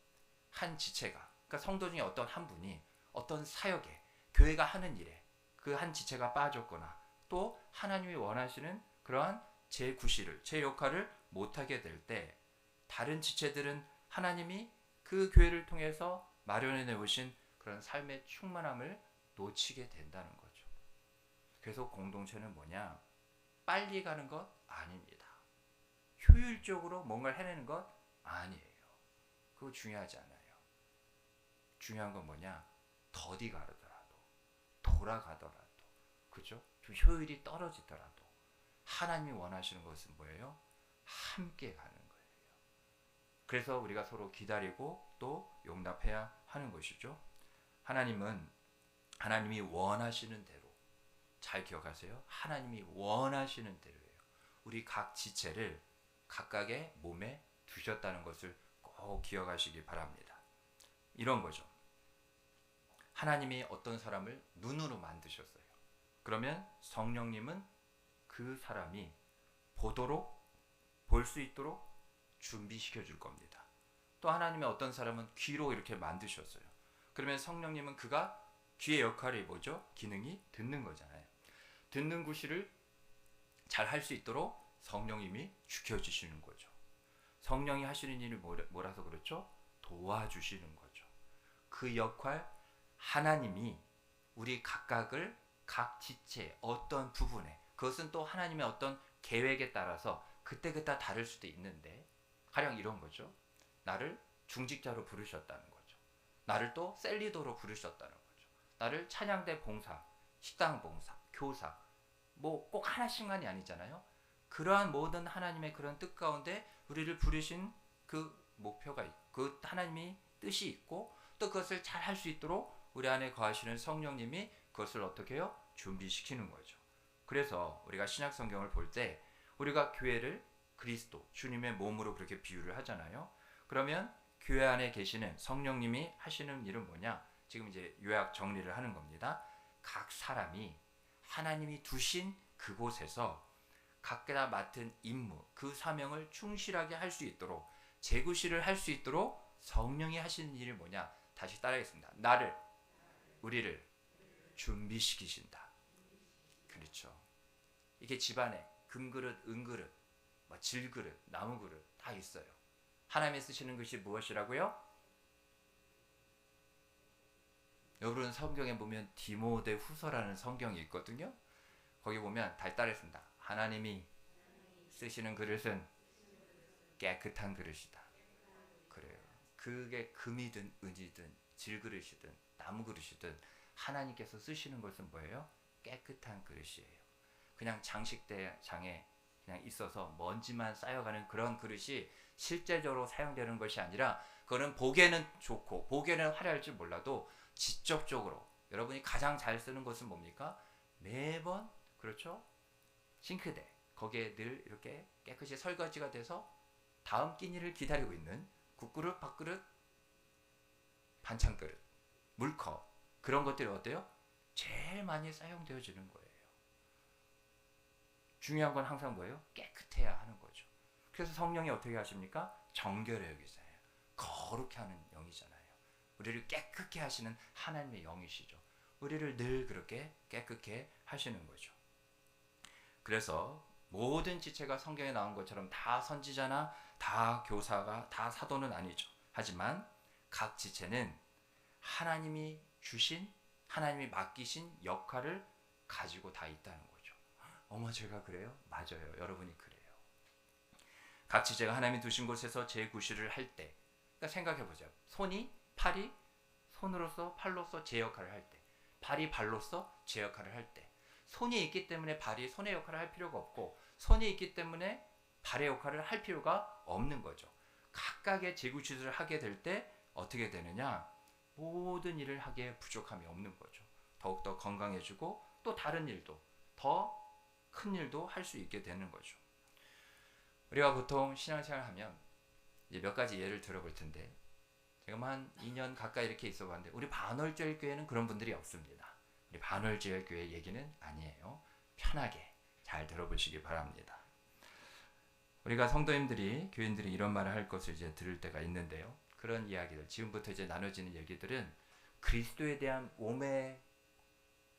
한 지체가, 그러니까 성도 중에 어떤 한 분이 어떤 사역에, 교회가 하는 일에 그 한 지체가 빠졌거나 또 하나님이 원하시는 그러한 제 구실을, 제 역할을 못하게 될 때 다른 지체들은 하나님이 그 교회를 통해서 마련해 내오신 그런 삶의 충만함을 놓치게 된다는 거죠. 그래서 공동체는 뭐냐? 빨리 가는 것 아닙니다. 효율적으로 뭔가를 해내는 것 아니에요. 그거 중요하지 않아요. 중요한 건 뭐냐? 더디 가더라도, 돌아가더라도, 그죠? 좀 효율이 떨어지더라도 하나님이 원하시는 것은 뭐예요? 함께 가는 거예요. 그래서 우리가 서로 기다리고 또 용납해야 하는 것이죠. 하나님이 원하시는 대로, 잘 기억하세요. 하나님이 원하시는 대로예요. 우리 각 지체를 각각의 몸에 두셨다는 것을 꼭 기억하시기 바랍니다. 이런 거죠. 하나님이 어떤 사람을 눈으로 만드셨어요. 그러면 성령님은 그 사람이 볼 수 있도록 준비시켜 줄 겁니다. 또 하나님의 어떤 사람은 귀로 이렇게 만드셨어요. 그러면 성령님은 그가 귀의 역할이 뭐죠? 기능이 듣는 거잖아요. 듣는 구실을 잘 할 수 있도록 성령님이 지켜주시는 거죠. 성령이 하시는 일이 뭐라서 그렇죠? 도와주시는 거죠. 그 역할, 하나님이 우리 각각을 각 지체 어떤 부분에, 그것은 또 하나님의 어떤 계획에 따라서 그때그때 다를 수도 있는데, 가령 이런 거죠. 나를 중직자로 부르셨다는 거죠. 나를 또 셀리더로 부르셨다는 거죠. 나를 찬양대 봉사, 식당 봉사, 교사, 뭐 꼭 하나씩만이 아니잖아요. 그러한 모든 하나님의 그런 뜻 가운데 우리를 부르신 그 목표가 있고, 그 하나님이 뜻이 있고, 또 그것을 잘 할 수 있도록 우리 안에 거하시는 성령님이 그것을 어떻게 해요? 준비시키는 거죠. 그래서 우리가 신약 성경을 볼 때 우리가 교회를 그리스도, 주님의 몸으로 그렇게 비유를 하잖아요. 그러면 교회 안에 계시는 성령님이 하시는 일은 뭐냐? 지금 이제 요약 정리를 하는 겁니다. 각 사람이 하나님이 두신 그곳에서 각자 맡은 임무, 그 사명을 충실하게 할 수 있도록, 재구실을 할 수 있도록 성령이 하시는 일이 뭐냐? 다시 따라하겠습니다. 우리를 준비시키신다. 그렇죠. 이게 집안에 금그릇, 은그릇, 질그릇, 나무그릇 다 있어요. 하나님이 쓰시는 것이 무엇이라고요? 여러분 성경에 보면 디모데 후서라는 성경이 있거든요. 거기 보면 다 따라했습니다. 하나님이 쓰시는 그릇은 깨끗한 그릇이다. 그래요. 그게 금이든 은이든 질그릇이든 나무그릇이든 하나님께서 쓰시는 것은 뭐예요? 깨끗한 그릇이에요. 그냥 장식대장에 그냥 있어서 먼지만 쌓여가는 그런 그릇이 실제적으로 사용되는 것이 아니라, 그거는 보기에는 좋고 보기에는 화려할지 몰라도 지적적으로 여러분이 가장 잘 쓰는 것은 뭡니까? 매번, 그렇죠? 싱크대 거기에 늘 이렇게 깨끗이 설거지가 돼서 다음 끼니를 기다리고 있는 국그릇, 밥그릇, 반찬그릇, 물컵, 그런 것들이 어때요? 제일 많이 사용되어지는 거예요. 중요한 건 항상 뭐예요? 깨끗해야 하는 거죠. 그래서 성령이 어떻게 하십니까? 정결해 여기세요. 거룩해 하는 영이잖아요. 우리를 깨끗게 하시는 하나님의 영이시죠. 우리를 늘 그렇게 깨끗게 하시는 거죠. 그래서 모든 지체가 성경에 나온 것처럼 다 선지자나 다 교사가 다 사도는 아니죠. 하지만 각 지체는 하나님이 주신, 하나님이 맡기신 역할을 가지고 다 있다는 거죠. 어머 제가 그래요? 맞아요. 여러분이 그래요. 각 지체가 하나님이 두신 곳에서 제 구실을 할 때, 그러니까 생각해 보세요. 팔이 손으로서, 팔로서 제 역할을 할 때, 발이 발로서 제 역할을 할 때, 손이 있기 때문에 발이 손의 역할을 할 필요가 없고, 손이 있기 때문에 발의 역할을 할 필요가 없는 거죠. 각각의 재구치를 하게 될 때 어떻게 되느냐? 모든 일을 하기에 부족함이 없는 거죠. 더욱더 건강해지고 또 다른 일도 더 큰 일도 할 수 있게 되는 거죠. 우리가 보통 신앙생활 하면 이제 몇 가지 예를 들어볼 텐데, 제가 한 2년 가까이 이렇게 있어 봤는데 우리 반월절 교회는 그런 분들이 없습니다. 우리 반월절 교회 얘기는 아니에요. 편하게 잘 들어보시기 바랍니다. 우리가 성도님들이, 교인들이 이런 말을 할 것을 이제 들을 때가 있는데요. 그런 이야기들, 지금부터 이제 나눠지는 얘기들은 그리스도에 대한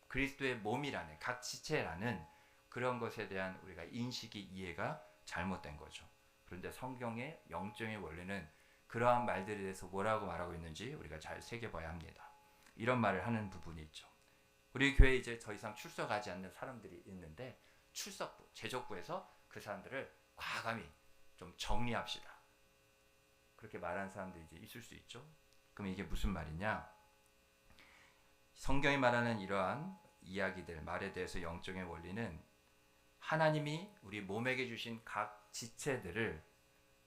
그리스도의 몸이라는, 각 지체라는 그런 것에 대한 우리가 인식이, 이해가 잘못된 거죠. 그런데 성경의 영적의 원리는 그러한 말들에 대해서 뭐라고 말하고 있는지 우리가 잘 새겨봐야 합니다. 이런 말을 하는 부분이 있죠. 우리 교회에 이제 더 이상 출석하지 않는 사람들이 있는데, 출석부, 제적부에서 그 사람들을 과감히 좀 정리합시다. 그렇게 말하는 사람들이 이제 있을 수 있죠. 그럼 이게 무슨 말이냐? 성경이 말하는 이러한 이야기들, 말에 대해서 영적인 원리는 하나님이 우리 몸에게 주신 각 지체들을,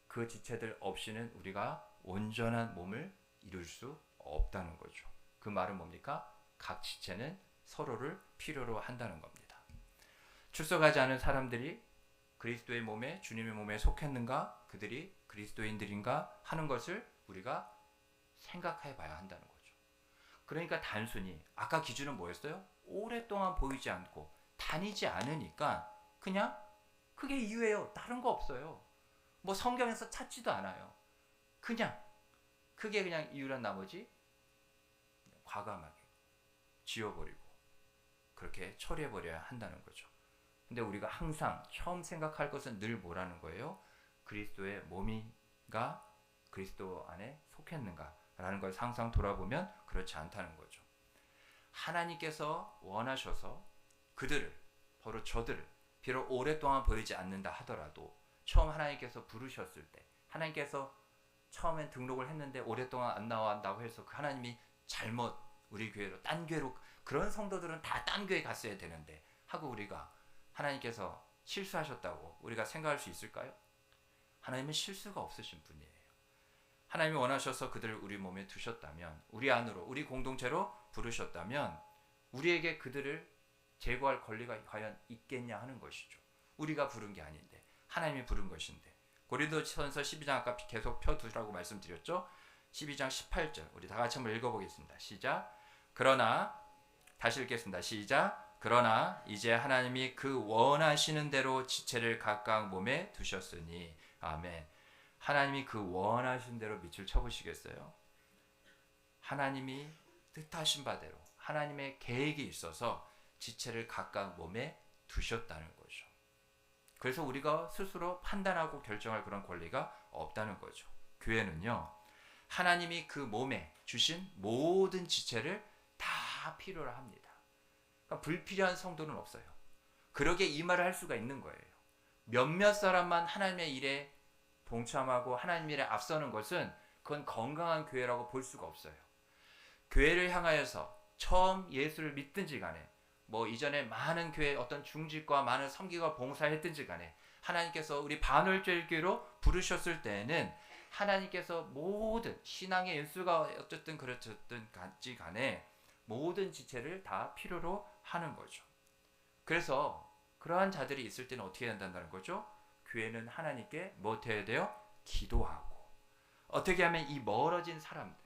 그 지체들 없이는 우리가 온전한 몸을 이룰 수 없다는 거죠. 그 말은 뭡니까? 각 지체는 서로를 필요로 한다는 겁니다. 출석하지 않은 사람들이 그리스도의 몸에, 주님의 몸에 속했는가, 그들이 그리스도인들인가 하는 것을 우리가 생각해 봐야 한다는 거죠. 그러니까 단순히 아까 기준은 뭐였어요? 오랫동안 보이지 않고 다니지 않으니까 그냥 그게 이유예요. 다른 거 없어요. 뭐 성경에서 찾지도 않아요. 그냥 그게 그냥 이유란 나머지 과감하게 지워버리고 그렇게 처리해버려야 한다는 거죠. 근데 우리가 항상 처음 생각할 것은 늘 뭐라는 거예요? 그리스도의 몸이가 그리스도 안에 속했는가 라는 걸 항상 돌아보면 그렇지 않다는 거죠. 하나님께서 원하셔서 그들을, 바로 저들을, 비록 오랫동안 보이지 않는다 하더라도 처음 하나님께서 부르셨을 때, 하나님께서 처음엔 등록을 했는데 오랫동안 안 나온다고 해서 그 하나님이 잘못 우리 교회로, 딴 교회로, 그런 성도들은 다 딴 교회 갔어야 되는데 하고 우리가 하나님께서 실수하셨다고 우리가 생각할 수 있을까요? 하나님은 실수가 없으신 분이에요. 하나님이 원하셔서 그들을 우리 몸에 두셨다면, 우리 안으로, 우리 공동체로 부르셨다면 우리에게 그들을 제거할 권리가 과연 있겠냐 하는 것이죠. 우리가 부른 게 아닌데 하나님이 부른 것인데. 고린도전서 12장 아까 계속 펴두라고 말씀드렸죠. 12장 18절 우리 다 같이 한번 읽어보겠습니다. 시작. 그러나, 다시 읽겠습니다. 시작. 그러나 이제 하나님이 그 원하시는 대로 지체를 각각 몸에 두셨으니. 아멘. 하나님이 그 원하신 대로 밑줄 쳐보시겠어요? 하나님이 뜻하신 바대로 하나님의 계획이 있어서 지체를 각각 몸에 두셨다는 거죠. 그래서 우리가 스스로 판단하고 결정할 그런 권리가 없다는 거죠. 교회는요, 하나님이 그 몸에 주신 모든 지체를 다 필요로 합니다. 그러니까 불필요한 성도는 없어요. 그러게 이 말을 할 수가 있는 거예요. 몇몇 사람만 하나님의 일에 동참하고 하나님 일에 앞서는 것은 그건 건강한 교회라고 볼 수가 없어요. 교회를 향하여서 처음 예수를 믿든지 간에, 뭐 이전에 많은 교회 어떤 중직과 많은 섬기과 봉사했든지 간에 하나님께서 우리 반월절 교회로 부르셨을 때에는 하나님께서 모든 신앙의 연수가 어쨌든 그렇든 간에 모든 지체를 다 필요로 하는 거죠. 그래서 그러한 자들이 있을 때는 어떻게 된다는 거죠? 교회는 하나님께 뭐 해야 돼요? 기도하고, 어떻게 하면 이 멀어진 사람들,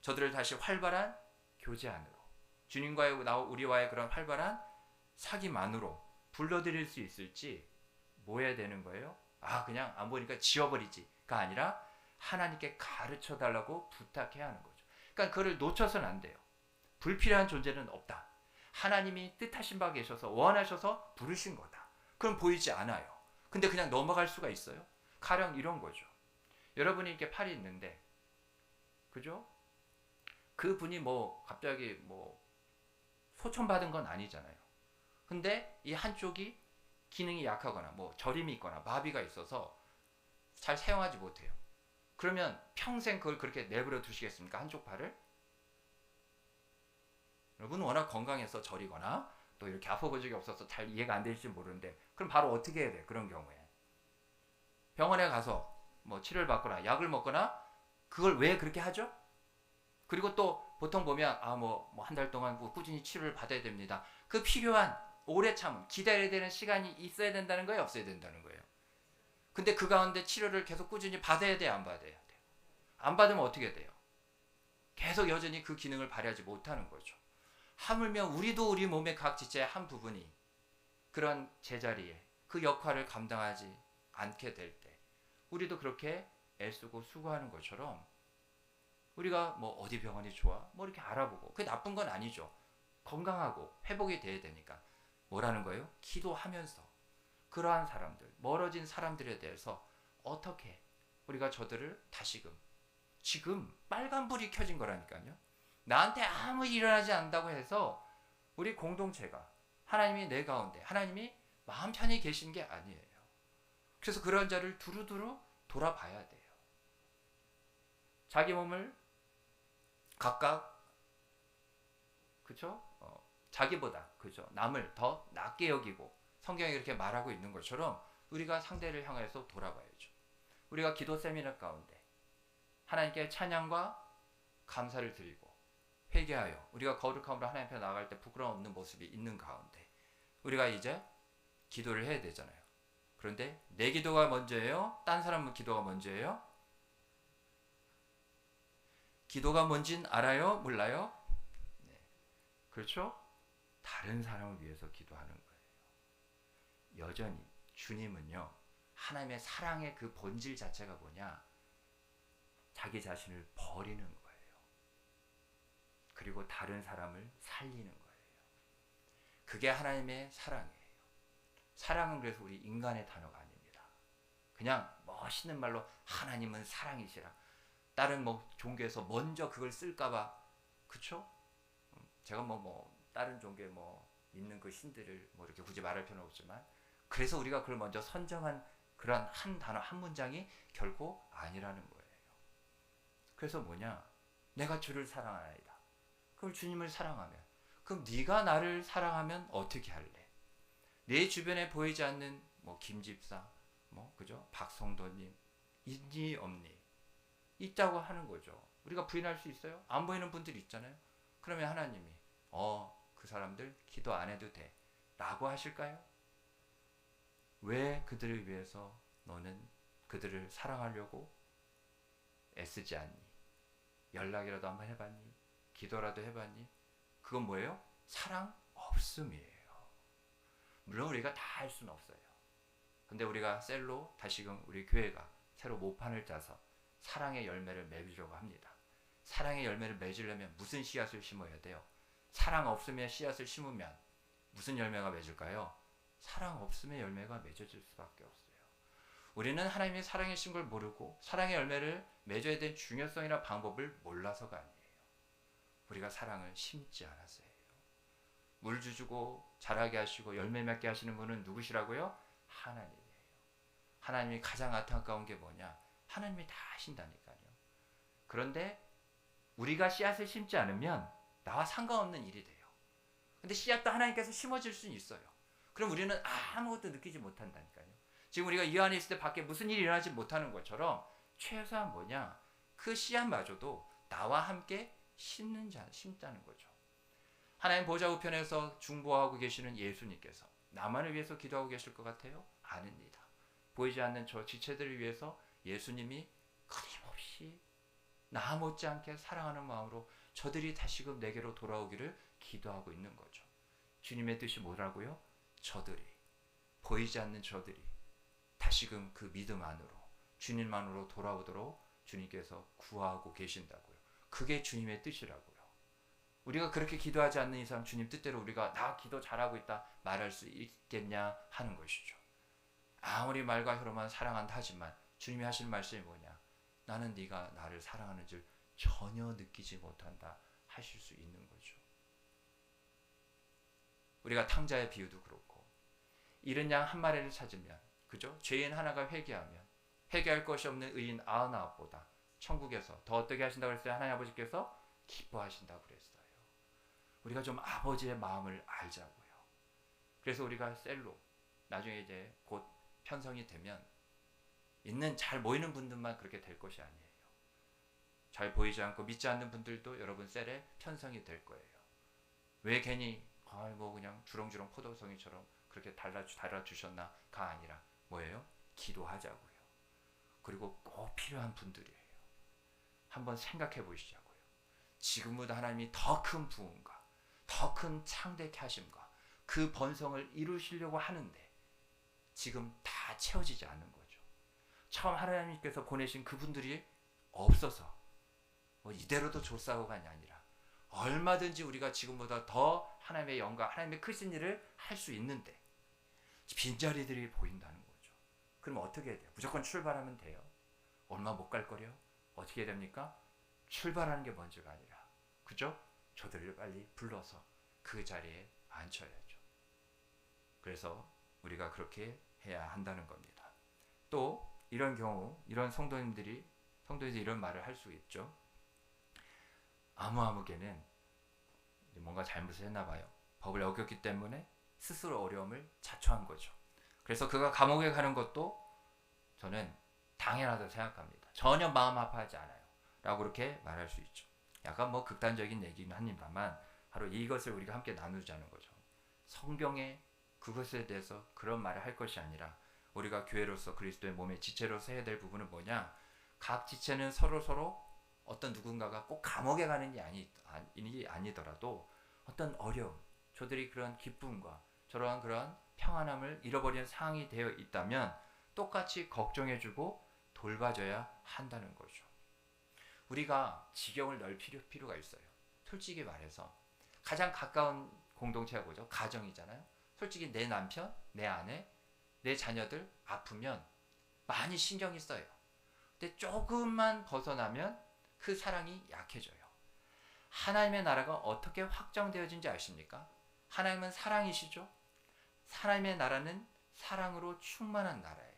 저들을 다시 활발한 교제 안으로, 주님과의 우리와의 그런 활발한 사귐만으로 불러들일 수 있을지 뭐 해야 되는 거예요? 그냥 안 보니까 지워버리지가 아니라 하나님께 가르쳐 달라고 부탁해야 하는 거죠. 그러니까 그를 놓쳐서는 안 돼요. 불필요한 존재는 없다. 하나님이 뜻하신 바 계셔서 원하셔서 부르신 거다. 그럼 보이지 않아요. 근데 그냥 넘어갈 수가 있어요? 가령 이런 거죠. 여러분이 이렇게 팔이 있는데, 그죠? 그분이 뭐 갑자기 뭐 소천받은 건 아니잖아요. 근데 이 한쪽이 기능이 약하거나 뭐 저림이 있거나 마비가 있어서 잘 사용하지 못해요. 그러면 평생 그걸 그렇게 내버려 두시겠습니까? 한쪽 팔을? 여러분 워낙 건강해서 저리거나 또 이렇게 아파본 적이 없어서 잘 이해가 안 될지 모르는데, 그럼 바로 어떻게 해야 돼요? 그런 경우에 병원에 가서 뭐 치료를 받거나 약을 먹거나 그걸 왜 그렇게 하죠? 그리고 또 보통 보면 뭐 한 달 동안 꾸준히 치료를 받아야 됩니다. 그 필요한 오래 참은 기다려야 되는 시간이 있어야 된다는 거예요, 없어야 된다는 거예요. 근데 그 가운데 치료를 계속 꾸준히 받아야 돼요, 안 받아야 돼요? 안 받으면 어떻게 돼요? 계속 여전히 그 기능을 발휘하지 못하는 거죠. 하물며 우리도 우리 몸의 각 지체의 한 부분이 그런 제자리에 그 역할을 감당하지 않게 될 때 우리도 그렇게 애쓰고 수고하는 것처럼 우리가 뭐 어디 병원이 좋아? 뭐 이렇게 알아보고 그게 나쁜 건 아니죠. 건강하고 회복이 돼야 되니까 뭐라는 거예요? 기도하면서 그러한 사람들, 멀어진 사람들에 대해서 어떻게 우리가 저들을 다시금 지금 빨간불이 켜진 거라니까요. 나한테 아무 일 일어나지 않는다고 해서 우리 공동체가 하나님이 내 가운데 하나님이 마음 편히 계신 게 아니에요. 그래서 그런 자를 두루두루 돌아봐야 돼요. 자기 몸을 각각 그죠? 자기보다 그죠? 남을 더 낮게 여기고 성경이 그렇게 말하고 있는 것처럼 우리가 상대를 향해서 돌아봐야죠. 우리가 기도 세미나 가운데 하나님께 찬양과 감사를 드리고 회개하여 우리가 거룩함으로 하나님 앞에 나아갈 때 부끄러움 없는 모습이 있는 가운데 우리가 이제 기도를 해야 되잖아요. 그런데 내 기도가 먼저예요? 딴 사람 기도가 먼저예요? 기도가 뭔진 알아요? 몰라요? 네. 그렇죠? 다른 사람을 위해서 기도하는 거예요. 여전히 주님은요, 하나님의 사랑의 그 본질 자체가 뭐냐? 자기 자신을 버리는 거예요. 그리고 다른 사람을 살리는 거예요. 그게 하나님의 사랑이에요. 사랑은 그래서 우리 인간의 단어가 아닙니다. 그냥 멋있는 말로 하나님은 사랑이시라. 다른 뭐 종교에서 먼저 그걸 쓸까봐, 그쵸? 제가 다른 종교에 믿는 그 신들을 이렇게 굳이 말할 필요는 없지만, 그래서 우리가 그걸 먼저 선정한 그런 한 단어, 한 문장이 결코 아니라는 거예요. 그래서 뭐냐? 내가 주를 사랑하나이다. 그럼 주님을 사랑하면, 그럼 네가 나를 사랑하면 어떻게 할래? 내 주변에 보이지 않는 김집사, 그죠? 박성도님, 있니 없니? 있다고 하는 거죠. 우리가 부인할 수 있어요? 안 보이는 분들 있잖아요. 그러면 하나님이 그 사람들 기도 안 해도 돼 라고 하실까요? 왜 그들을 위해서 너는 그들을 사랑하려고 애쓰지 않니? 연락이라도 한번 해봤니? 기도라도 해봤니? 그건 뭐예요? 사랑 없음이에요. 물론 우리가 다 할 수는 없어요. 근데 우리가 셀로 다시금 우리 교회가 새로 모판을 짜서 사랑의 열매를 맺으려고 합니다. 사랑의 열매를 맺으려면 무슨 씨앗을 심어야 돼요? 사랑 없으면 씨앗을 심으면 무슨 열매가 맺을까요? 사랑 없음의 열매가 맺어질 수밖에 없어요. 우리는 하나님의 사랑이신 걸 모르고 사랑의 열매를 맺어야 될 중요성이나 방법을 몰라서가 아니에요. 우리가 사랑을 심지 않았어요. 물 주고 자라게 하시고 열매 맺게 하시는 분은 누구시라고요? 하나님이에요. 하나님이 가장 안타까운 게 뭐냐? 하나님이 다 하신다니까요. 그런데 우리가 씨앗을 심지 않으면 나와 상관없는 일이 돼요. 근데 씨앗도 하나님께서 심어질 수는 있어요. 그럼 우리는 아무것도 느끼지 못한다니까요. 지금 우리가 이 안에 있을 때 밖에 무슨 일이 일어나지 못하는 것처럼 최소한 뭐냐? 그 씨앗마저도 나와 함께 심자는 거죠. 하나님 보좌 우편에서 중보하고 계시는 예수님께서 나만을 위해서 기도하고 계실 것 같아요? 아닙니다. 보이지 않는 저 지체들을 위해서 예수님이 끊임없이 나 못지않게 사랑하는 마음으로 저들이 다시금 내게로 돌아오기를 기도하고 있는 거죠. 주님의 뜻이 뭐라고요? 저들이, 보이지 않는 저들이 다시금 그 믿음 안으로, 주님만으로 돌아오도록 주님께서 구하고 계신다고요. 그게 주님의 뜻이라고요. 우리가 그렇게 기도하지 않는 이상 주님 뜻대로 우리가 나 기도 잘하고 있다 말할 수 있겠냐 하는 것이죠. 아무리 말과 혀로만 사랑한다 하지만 주님이 하시는 말씀이 뭐냐? 나는 네가 나를 사랑하는 줄 전혀 느끼지 못한다 하실 수 있는 거죠. 우리가 탕자의 비유도 그렇고 잃은 양 한 마리를 찾으면, 그죠? 죄인 하나가 회개하면 회개할 것이 없는 의인 99보다 천국에서 더 어떻게 하신다고 그랬어요? 하나님 아버지께서 기뻐하신다고 그랬어요. 우리가 좀 아버지의 마음을 알자고요. 그래서 우리가 셀로 나중에 이제 곧 편성이 되면 있는 잘 모이는 분들만 그렇게 될 것이 아니에요. 잘 보이지 않고 믿지 않는 분들도 여러분 셀에 편성이 될 거예요. 왜 괜히 뭐 그냥 주렁주렁 포도송이처럼 그렇게 달아주셨나가 아니라 뭐예요? 기도하자고요. 그리고 꼭 필요한 분들이에요. 한번 생각해 보시자고요. 지금보다 하나님이 더 큰 부흥과 더 큰 창대케 하심과 그 번성을 이루시려고 하는데 지금 다 채워지지 않는 거죠. 처음 하나님께서 보내신 그분들이 없어서 뭐 이대로도 조싸고간이 아니라 얼마든지 우리가 지금보다 더 하나님의 영광, 하나님의 크신 일을 할 수 있는데 빈자리들이 보인다는 거죠. 그럼 어떻게 해야 돼요? 무조건 출발하면 돼요? 얼마 못 갈 거래요? 어떻게 해야 됩니까? 출발하는 게 먼저가 아니라, 그죠? 저들을 빨리 불러서 그 자리에 앉혀야죠. 그래서 우리가 그렇게 해야 한다는 겁니다. 또 이런 경우, 이런 성도님들이 이런 말을 할 수 있죠. 아무개는 뭔가 잘못을 했나 봐요. 법을 어겼기 때문에 스스로 어려움을 자초한 거죠. 그래서 그가 감옥에 가는 것도 저는 당연하다고 생각합니다. 전혀 마음 아파하지 않아요. 라고 그렇게 말할 수 있죠. 약간 뭐 극단적인 얘기는 합니다만 바로 이것을 우리가 함께 나누자는 거죠. 성경에 그것에 대해서 그런 말을 할 것이 아니라 우리가 교회로서 그리스도의 몸의 지체로서 해야 될 부분은 뭐냐? 각 지체는 서로 어떤 누군가가 꼭 감옥에 가는 게 아니더라도 어떤 어려움, 저들이 그런 기쁨과 저러한 그런 평안함을 잃어버리는 상황이 되어 있다면 똑같이 걱정해주고 돌봐줘야 한다는 거죠. 우리가 지경을 넓힐 필요가 있어요. 솔직히 말해서 가장 가까운 공동체가 뭐죠? 가정이잖아요. 솔직히 내 남편, 내 아내, 내 자녀들 아프면 많이 신경이 써요. 근데 조금만 벗어나면 그 사랑이 약해져요. 하나님의 나라가 어떻게 확장되어진지 아십니까? 하나님은 사랑이시죠? 하나님의 나라는 사랑으로 충만한 나라예요.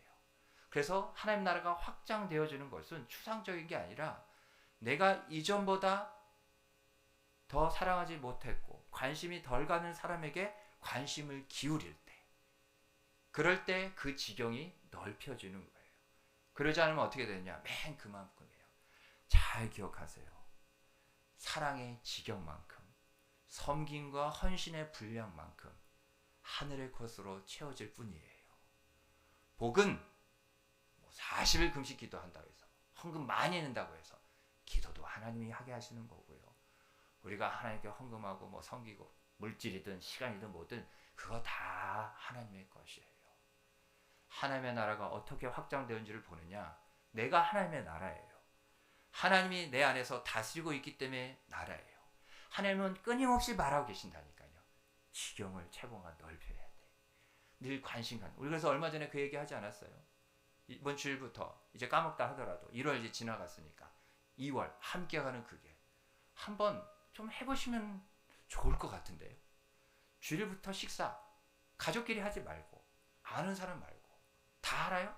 그래서 하나님 나라가 확장되어지는 것은 추상적인 게 아니라 내가 이전보다 더 사랑하지 못했고 관심이 덜 가는 사람에게 관심을 기울일 때, 그럴 때 그 지경이 넓혀지는 거예요. 그러지 않으면 어떻게 되느냐? 맨 그만큼이에요. 잘 기억하세요. 사랑의 지경만큼, 섬김과 헌신의 분량만큼 하늘의 것으로 채워질 뿐이에요. 복은 40일 금식 기도한다고 해서, 헌금 많이 낸다고 해서 기도도 하나님이 하게 하시는 거고요. 우리가 하나님께 헌금하고 뭐 섬기고 물질이든 시간이든 뭐든 그거 다 하나님의 것이에요. 하나님의 나라가 어떻게 확장되는지를 보느냐? 내가 하나님의 나라예요. 하나님이 내 안에서 다스리고 있기 때문에 나라예요. 하나님은 끊임없이 말하고 계신다니까요. 지경을 채공과 넓혀야 돼. 늘 관심 갖는. 우리 그래서 얼마 전에 그 얘기 하지 않았어요? 이번 주일부터 이제 까먹다 하더라도 1월 이제 지나갔으니까 2월 함께 가는 그게 한번 좀 해보시면 좋을 것 같은데요. 주일부터 식사 가족끼리 하지 말고 아는 사람 말고 다 알아요?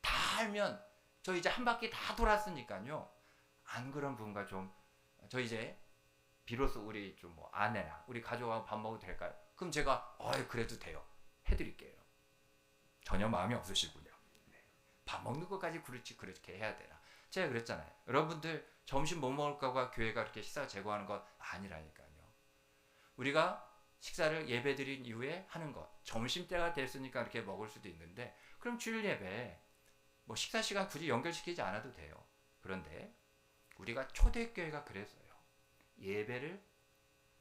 다 알면 저 이제 한 바퀴 다 돌았으니까요. 안 그런 분과 좀 저 이제 비로소 우리 좀 뭐 아내나 우리 가족하고 밥 먹어도 될까요? 그럼 제가 그래도 돼요. 해드릴게요. 전혀 마음이 없으시군요. 네. 밥 먹는 것까지 그렇게 해야 되나? 제가 그랬잖아요. 여러분들 점심 못 먹을까봐 교회가 그렇게 식사 제공하는 것 아니라니까요. 우리가 식사를 예배드린 이후에 하는 것, 점심때가 됐으니까 이렇게 먹을 수도 있는데 그럼 주일 예배 뭐 식사 시간 굳이 연결시키지 않아도 돼요. 그런데 우리가 초대교회가 그랬어요. 예배를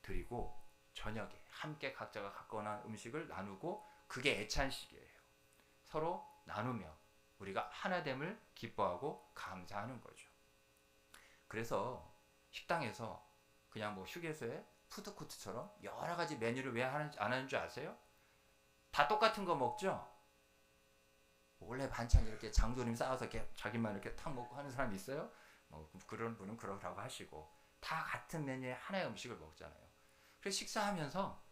드리고 저녁에 함께 각자가 갖고 온 음식을 나누고 그게 애찬식이에요. 서로 나누며 우리가 하나됨을 기뻐하고 감사하는 거죠. 그래서 식당에서 그냥 뭐 휴게소에 푸드코트처럼 여러 가지 메뉴를 왜 안 하는 줄 아세요? 다 똑같은 거 먹죠? 원래 반찬 이렇게 장조림 쌓아서 이렇게 자기만 이렇게 탁 먹고 하는 사람이 있어요? 그런 분은 그러라고 하시고 다 같은 메뉴의 하나의 음식을 먹잖아요. 그래서 식사하면서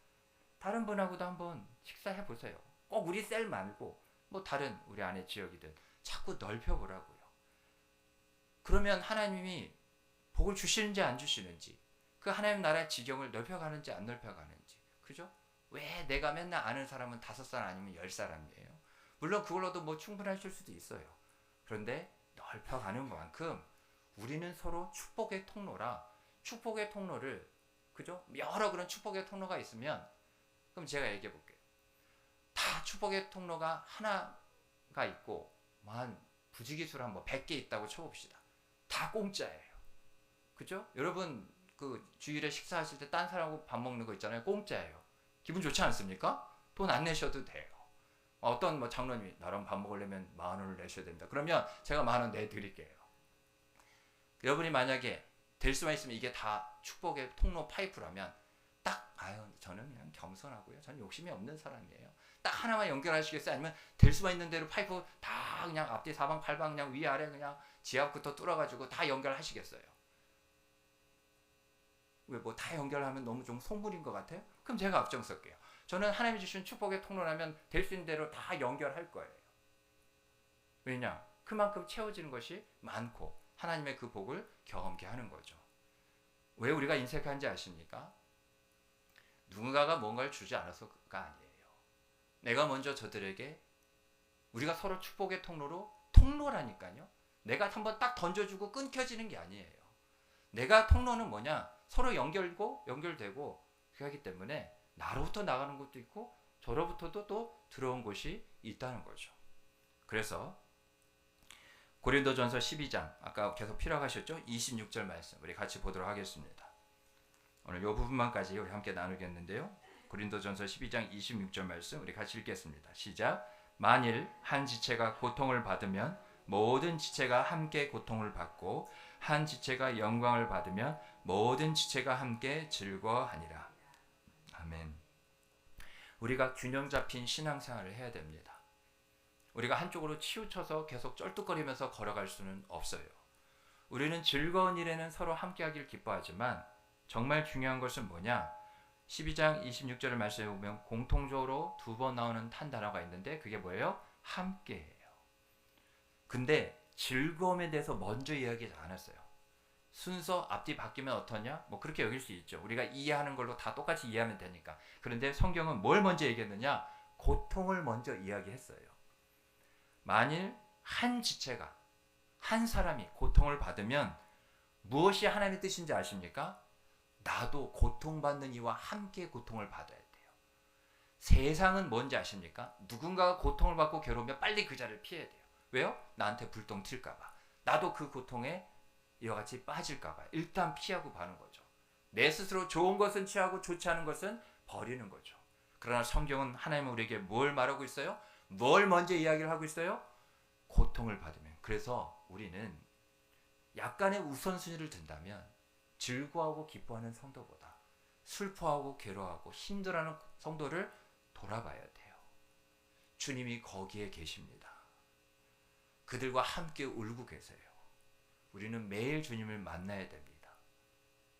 다른 분하고도 한번 식사해 보세요. 꼭 우리 셀 말고 뭐 다른 우리 안의 지역이든 자꾸 넓혀보라고요. 그러면 하나님이 복을 주시는지 안 주시는지, 그 하나님 나라의 지경을 넓혀가는지 안 넓혀가는지, 그죠? 왜 내가 맨날 아는 사람은 5사람 아니면 10사람이에요? 물론 그걸로도 뭐 충분하실 수도 있어요. 그런데 넓혀가는 만큼 우리는 서로 축복의 통로라, 축복의 통로를, 그죠? 여러 그런 축복의 통로가 있으면, 그럼 제가 얘기해 볼게요. 다 축복의 통로가 하나가 있고 한 부지기수로 한 100개 있다고 쳐봅시다. 다 공짜예요. 그죠? 여러분 그 주일에 식사하실 때 딴 사람하고 밥 먹는 거 있잖아요. 공짜예요. 기분 좋지 않습니까? 돈 안 내셔도 돼요. 어떤 뭐 장로님이 나랑 밥 먹으려면 10,000원을 내셔야 된다. 그러면 제가 10,000원 내드릴게요. 여러분이 만약에 될 수만 있으면 이게 다 축복의 통로 파이프라면 딱 저는 그냥 겸손하고요. 저는 욕심이 없는 사람이에요. 딱 하나만 연결하시겠어요? 아니면 될 수만 있는 대로 파이프 다 그냥 앞뒤 사방 팔방 그냥 위아래 그냥 지압부터 뚫어가지고 다 연결하시겠어요? 왜 뭐 다 연결하면 너무 좀 속물인 것 같아요? 그럼 제가 앞장설게요. 저는 하나님이 주신 축복의 통로라면 될 수 있는 대로 다 연결할 거예요. 왜냐? 그만큼 채워지는 것이 많고 하나님의 그 복을 경험케 하는 거죠. 왜 우리가 인색한지 아십니까? 누군가가 뭔가를 주지 않아서가 아니에요. 내가 먼저 저들에게, 우리가 서로 축복의 통로라니까요. 내가 한번 딱 던져주고 끊겨지는 게 아니에요. 내가 통로는 뭐냐? 서로 연결되고 그렇기 때문에 나로부터 나가는 것도 있고 저로부터도 또 들어온 것이 있다는 거죠. 그래서 고린도전서 12장, 아까 계속 필요하셨죠? 26절 말씀 우리 같이 보도록 하겠습니다. 오늘 이 부분만까지 우리 함께 나누겠는데요. 고린도전서 12장 26절 말씀 우리 같이 읽겠습니다. 시작. 만일 한 지체가 고통을 받으면 모든 지체가 함께 고통을 받고 한 지체가 영광을 받으면 모든 지체가 함께 즐거워하니라. 아멘. 우리가 균형 잡힌 신앙생활을 해야 됩니다. 우리가 한쪽으로 치우쳐서 계속 쩔뚝거리면서 걸어갈 수는 없어요. 우리는 즐거운 일에는 서로 함께하길 기뻐하지만 정말 중요한 것은 뭐냐? 12장 26절을 말씀해 보면 공통적으로 2번 나오는 한 단어가 있는데 그게 뭐예요? 함께예요. 근데 즐거움에 대해서 먼저 이야기하지 않았어요. 순서 앞뒤 바뀌면 어떠냐? 뭐 그렇게 여길 수 있죠. 우리가 이해하는 걸로 다 똑같이 이해하면 되니까. 그런데 성경은 뭘 먼저 얘기했느냐? 고통을 먼저 이야기했어요. 만일 한 지체가, 한 사람이 고통을 받으면 무엇이 하나님의 뜻인지 아십니까? 나도 고통받는 이와 함께 고통을 받아야 돼요. 세상은 뭔지 아십니까? 누군가가 고통을 받고 괴로우면 빨리 그 자리를 피해야 돼요. 왜요? 나한테 불똥 튈까 봐. 나도 그 고통에 이와 같이 빠질까 봐. 일단 피하고 가는 거죠. 내 스스로 좋은 것은 취하고 좋지 않은 것은 버리는 거죠. 그러나 성경은 하나님은 우리에게 뭘 말하고 있어요? 뭘 먼저 이야기를 하고 있어요? 고통을 받으면. 그래서 우리는 약간의 우선순위를 둔다면 즐거워하고 기뻐하는 성도보다 슬퍼하고 괴로워하고 힘들어하는 성도를 돌아봐야 돼요. 주님이 거기에 계십니다. 그들과 함께 울고 계세요. 우리는 매일 주님을 만나야 됩니다.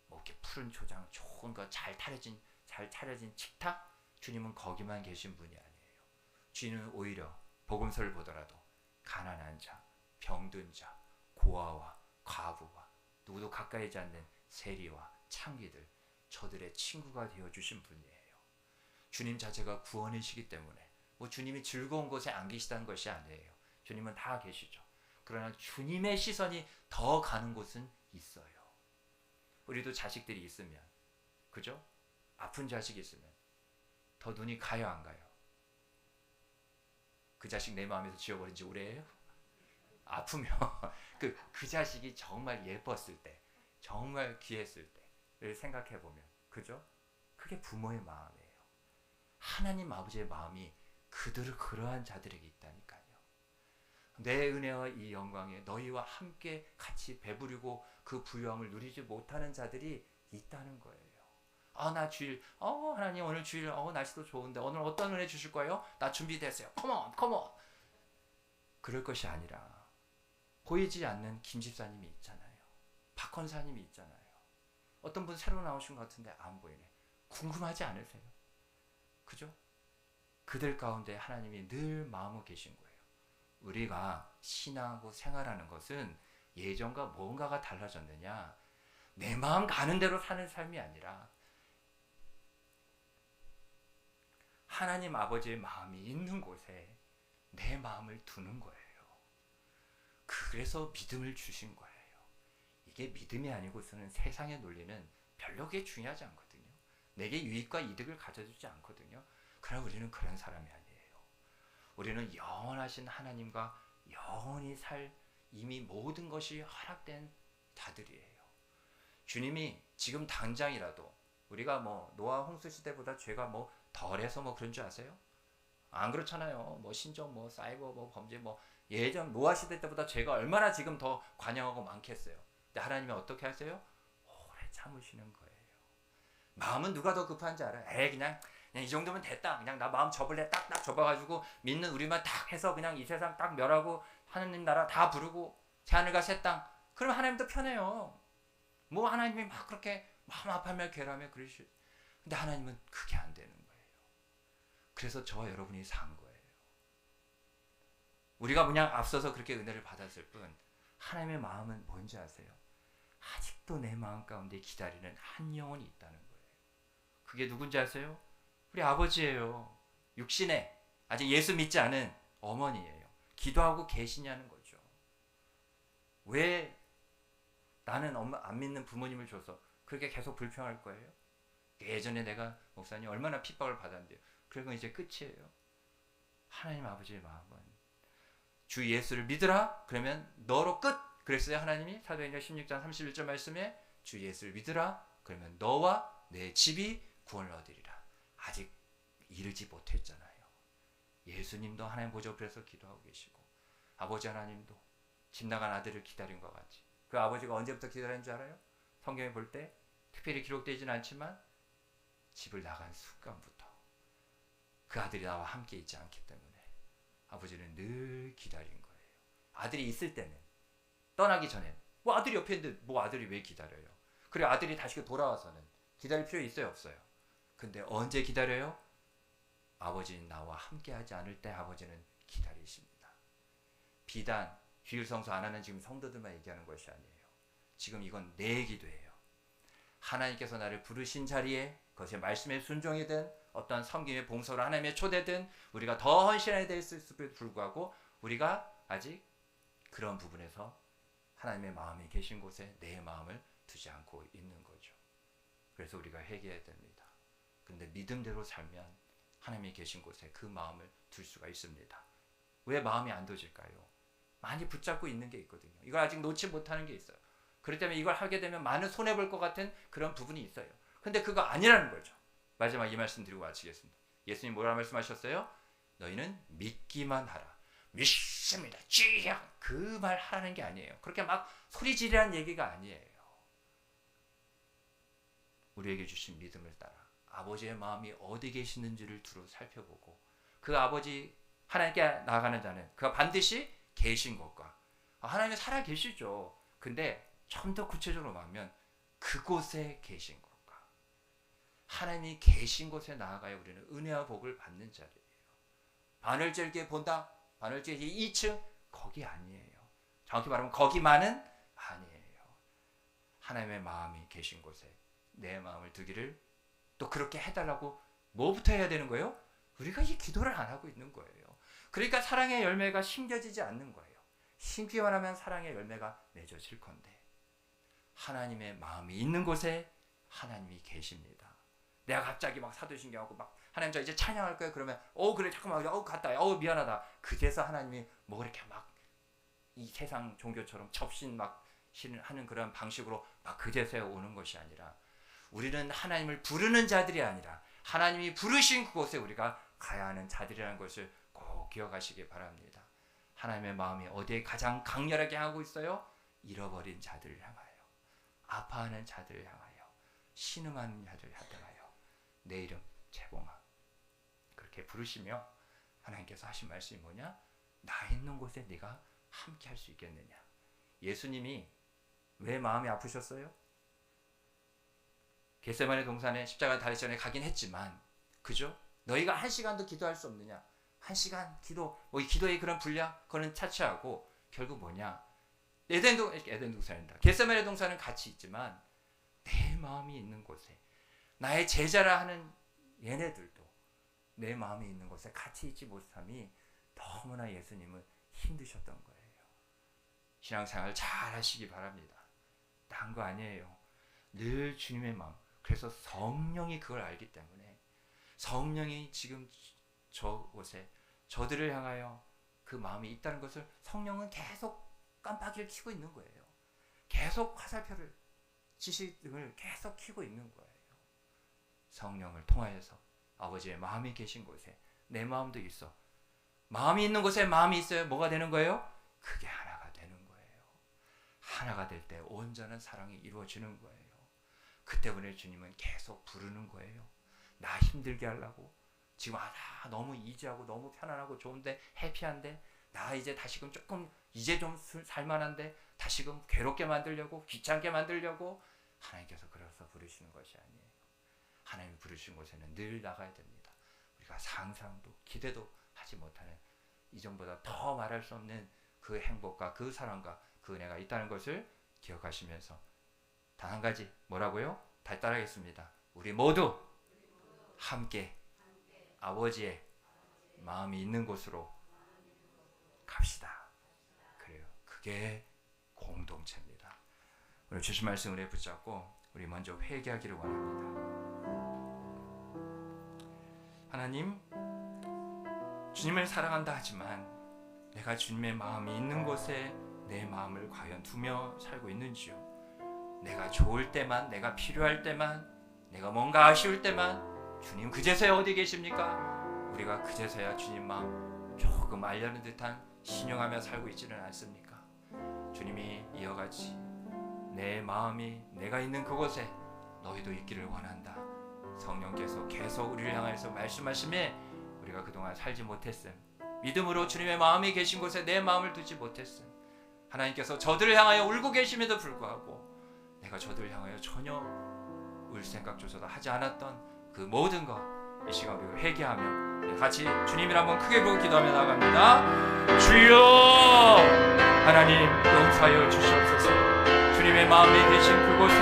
뭐 이렇게 푸른 초장, 좋은 거 잘 차려진 식탁, 주님은 거기만 계신 분이 아니에요. 주님은 오히려 복음서를 보더라도 가난한 자, 병든 자, 고아와 과부와 누구도 가까이 하지 않는 세리와 창기들, 저들의 친구가 되어주신 분이에요. 주님 자체가 구원이시기 때문에 뭐 주님이 즐거운 곳에 안 계시다는 것이 아니에요. 주님은 다 계시죠. 그러나 주님의 시선이 더 가는 곳은 있어요. 우리도 자식들이 있으면, 그죠? 아픈 자식이 있으면 더 눈이 가요, 안 가요? 그 자식 내 마음에서 지워버린 지 오래예요? 아프면 그 자식이 정말 예뻤을 때, 정말 귀했을 때를 생각해 보면, 그죠? 그게 부모의 마음이에요. 하나님 아버지의 마음이 그러한 자들에게 있다니까요. 내 은혜와 이 영광에 너희와 함께 같이 배부르고 그 부유함을 누리지 못하는 자들이 있다는 거예요. 나 주일, 하나님 오늘 주일, 날씨도 좋은데 오늘 어떤 은혜 주실 거예요? 나 준비됐어요. 컴온. 그럴 것이 아니라 보이지 않는 김 집사님이 있잖아요. 박 권사님이 있잖아요. 어떤 분 새로 나오신 것 같은데 안 보이네. 궁금하지 않으세요? 그죠? 그들 가운데 하나님이 늘 마음으로 계신 거예요. 우리가 신앙하고 생활하는 것은 예전과 뭔가가 달라졌느냐? 내 마음 가는 대로 사는 삶이 아니라 하나님 아버지의 마음이 있는 곳에 내 마음을 두는 거예요. 그래서 믿음을 주신 거예요. 이게 믿음이 아니고서는 세상의 논리는 별로 그게 중요하지 않거든요. 내게 유익과 이득을 가져주지 않거든요. 그러나 우리는 그런 사람이 아니에요. 우리는 영원하신 하나님과 영원히 살 이미 모든 것이 허락된 자들이에요. 주님이 지금 당장이라도 우리가 뭐 노아 홍수 시대보다 죄가 뭐 덜해서 뭐 그런 줄 아세요? 안 그렇잖아요. 뭐 신종 뭐 사이버 뭐 범죄 뭐 예전 노아 시대 때보다 죄가 얼마나 지금 더 관영하고 많겠어요. 근데 하나님이 어떻게 하세요? 오래 참으시는 거예요. 마음은 누가 더 급한지 알아요? 그냥 이 정도면 됐다. 그냥 나 마음 접을래 딱딱 접어가지고 믿는 우리만 딱 해서 그냥 이 세상 딱 멸하고 하느님 나라 다 부르고 새하늘과 새 땅. 그럼 하나님도 편해요. 뭐 하나님이 막 그렇게 마음 아파하며 괴로하며 그러시. 근데 하나님은 그게 안 되는 거예요. 그래서 저와 여러분이 산 거예요. 우리가 그냥 앞서서 그렇게 은혜를 받았을 뿐 하나님의 마음은 뭔지 아세요? 아직도 내 마음 가운데 기다리는 한 영혼이 있다는 거예요. 그게 누군지 아세요? 우리 아버지예요. 육신에 아직 예수 믿지 않은 어머니예요. 기도하고 계시냐는 거죠. 왜 나는 안 믿는 부모님을 줘서 그렇게 계속 불평할 거예요? 예전에 내가 목사님 얼마나 핍박을 받았는데요. 그리고 이제 끝이에요. 하나님 아버지의 마음은 주 예수를 믿으라 그러면 너로 끝. 그랬어요. 하나님이 사도행전 16장 31절 말씀에 주 예수를 믿으라 그러면 너와 내 집이 구원을 얻으리라. 아직 이르지 못했잖아요. 예수님도 하나님 보좌 앞에서 기도하고 계시고 아버지 하나님도 집 나간 아들을 기다린 것 같이 그 아버지가 언제부터 기다린 줄 알아요? 성경에 볼 때 특별히 기록되지는 않지만 집을 나간 순간부터 그 아들이 나와 함께 있지 않기 때문에 아버지는 늘 기다린 거예요. 아들이 있을 때는 떠나기 전에 뭐 아들이 옆에 있는데 뭐 아들이 왜 기다려요? 그래 아들이 다시 돌아와서는 기다릴 필요 있어요 없어요? 근데 언제 기다려요? 아버지 나와 함께 하지 않을 때 아버지는 기다리십니다. 비단 주일성수 안 하는 지금 성도들만 얘기하는 것이 아니에요. 지금 이건 내 기도예요. 하나님께서 나를 부르신 자리에 그것이 말씀의 순종이든 어떤 섬김의 봉사로 하나님의 초대든 우리가 더 헌신해야 됐음에도 불구하고 우리가 아직 그런 부분에서 하나님의 마음이 계신 곳에 내 마음을 두지 않고 있는 거죠. 그래서 우리가 회개해야 됩니다. 근데 믿음대로 살면 하나님이 계신 곳에 그 마음을 둘 수가 있습니다. 왜 마음이 안 둬질까요? 많이 붙잡고 있는 게 있거든요. 이걸 아직 놓지 못하는 게 있어요. 그렇기 때문에 이걸 하게 되면 많은 손해볼 것 같은 그런 부분이 있어요. 근데 그거 아니라는 거죠. 마지막 이 말씀 드리고 마치겠습니다. 예수님 뭐라 말씀하셨어요? 너희는 믿기만 하라. 믿습니다. 주여 그 말 하라는 게 아니에요. 그렇게 막 소리 지르라는 얘기가 아니에요. 우리에게 주신 믿음을 따라 아버지의 마음이 어디 계시는지를 두루 살펴보고 그 아버지 하나님께 나아가는 자는 그가 반드시 계신 것과 하나님이 살아 계시죠. 근데 좀 더 구체적으로 말하면 그곳에 계신 것과 하나님이 계신 곳에 나아가야 우리는 은혜와 복을 받는 자리예요. 바늘절기에 본다. 바늘절기 2층 거기 아니에요. 정확히 말하면 거기만은 아니에요. 하나님의 마음이 계신 곳에 내 마음을 두기를 또 그렇게 해달라고 뭐부터 해야 되는 거예요? 우리가 이 기도를 안 하고 있는 거예요. 그러니까 사랑의 열매가 심겨지지 않는 거예요. 심기만 하면 사랑의 열매가 맺어질 건데 하나님의 마음이 있는 곳에 하나님이 계십니다. 내가 갑자기 막 사도신경하고 막 하나님 저 이제 찬양할 거예요. 그러면 그래 잠깐만 갔다 미안하다. 그제서 하나님이 뭐 그렇게 막 이 세상 종교처럼 접신 막 하는 그런 방식으로 막 그제서야 오는 것이 아니라 우리는 하나님을 부르는 자들이 아니라 하나님이 부르신 그곳에 우리가 가야 하는 자들이라는 것을 꼭 기억하시기 바랍니다. 하나님의 마음이 어디에 가장 강렬하게 하고 있어요? 잃어버린 자들을 향하여, 아파하는 자들을 향하여, 신음하는 자들을 향하여 내 이름 채봉아 그렇게 부르시며 하나님께서 하신 말씀이 뭐냐? 나 있는 곳에 네가 함께 할 수 있겠느냐. 예수님이 왜 마음이 아프셨어요? 겟세마네 동산에 십자가 달리기 전에 가긴 했지만 그죠? 너희가 1시간도 기도할 수 없느냐? 1시간 기도, 뭐 기도의 그런 분량 그거는 차치하고 결국 뭐냐? 에덴 동산입니다. 겟세마네 동산은 같이 있지만 내 마음이 있는 곳에 나의 제자라 하는 얘네들도 내 마음이 있는 곳에 같이 있지 못함이 너무나 예수님은 힘드셨던 거예요. 신앙생활 잘 하시기 바랍니다. 딴 거 아니에요. 늘 주님의 마음. 그래서 성령이 그걸 알기 때문에 성령이 지금 저곳에 저들을 향하여 그 마음이 있다는 것을 성령은 계속 깜빡이를 켜고 있는 거예요. 계속 화살표를 지시등을 계속 켜고 있는 거예요. 성령을 통하여서 아버지의 마음이 계신 곳에 내 마음도 있어. 마음이 있는 곳에 마음이 있어요. 뭐가 되는 거예요? 그게 하나가 되는 거예요. 하나가 될 때 온전한 사랑이 이루어지는 거예요. 그 때문에 주님은 계속 부르는 거예요. 나 힘들게 하려고. 지금 나 너무 이지하고 너무 편안하고 좋은데 해피한데 나 이제 다시금 조금 이제 좀 살만한데 다시금 괴롭게 만들려고 귀찮게 만들려고 하나님께서 그래서 부르시는 것이 아니에요. 하나님이 부르신 곳에는 늘 나가야 됩니다. 우리가 상상도 기대도 하지 못하는 이전보다 더 말할 수 없는 그 행복과 그 사랑과 그 은혜가 있다는 것을 기억하시면서 단 한 가지 뭐라고요? 다시 따라하겠습니다. 우리 모두 함께 아버지의 마음이 있는 곳으로 갑시다. 그래요. 그게 공동체입니다. 오늘 주신 말씀 은혜 붙잡고 우리 먼저 회개하기를 원합니다. 하나님, 주님을 사랑한다 하지만 내가 주님의 마음이 있는 곳에 내 마음을 과연 두며 살고 있는지요? 내가 좋을 때만, 내가 필요할 때만, 내가 뭔가 아쉬울 때만 주님 그제서야 어디 계십니까? 우리가 그제서야 주님 마음 조금 알려는 듯한 신용하며 살고 있지는 않습니까? 주님이 이어같이 내 마음이 내가 있는 그곳에 너희도 있기를 원한다. 성령께서 계속 우리를 향해서 말씀하심에 우리가 그동안 살지 못했음. 믿음으로 주님의 마음이 계신 곳에 내 마음을 두지 못했음. 하나님께서 저들을 향하여 울고 계심에도 불구하고 내가 저들을 향하여 전혀 울 생각조차도 하지 않았던 그 모든 것 이 시간 우리가 회개하며 같이 주님을 한번 크게 부르고 기도하며 나갑니다. 주여 하나님 용서하여 주시옵소서. 주님의 마음에 계신 그곳에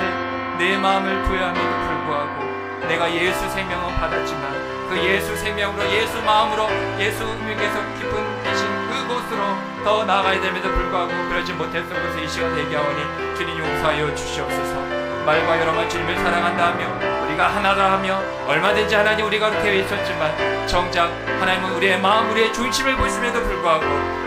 내 마음을 두어야 함에도 불구하고 내가 예수 생명은 받았지만 그 예수 생명으로 예수 마음으로 예수님께서 깊은 계신 그곳으로 더 나아가야 됨에도 불구하고 그러지 못했던 것을 이 시간 회개하오니 주님 용서하여 주시옵소서. 말과 여러만 주님을 사랑한다 하며 우리가 하나라 하며 얼마든지 하나님 우리가 그렇게 외쳤지만 정작 하나님은 우리의 마음 우리의 중심을 보심에도 불구하고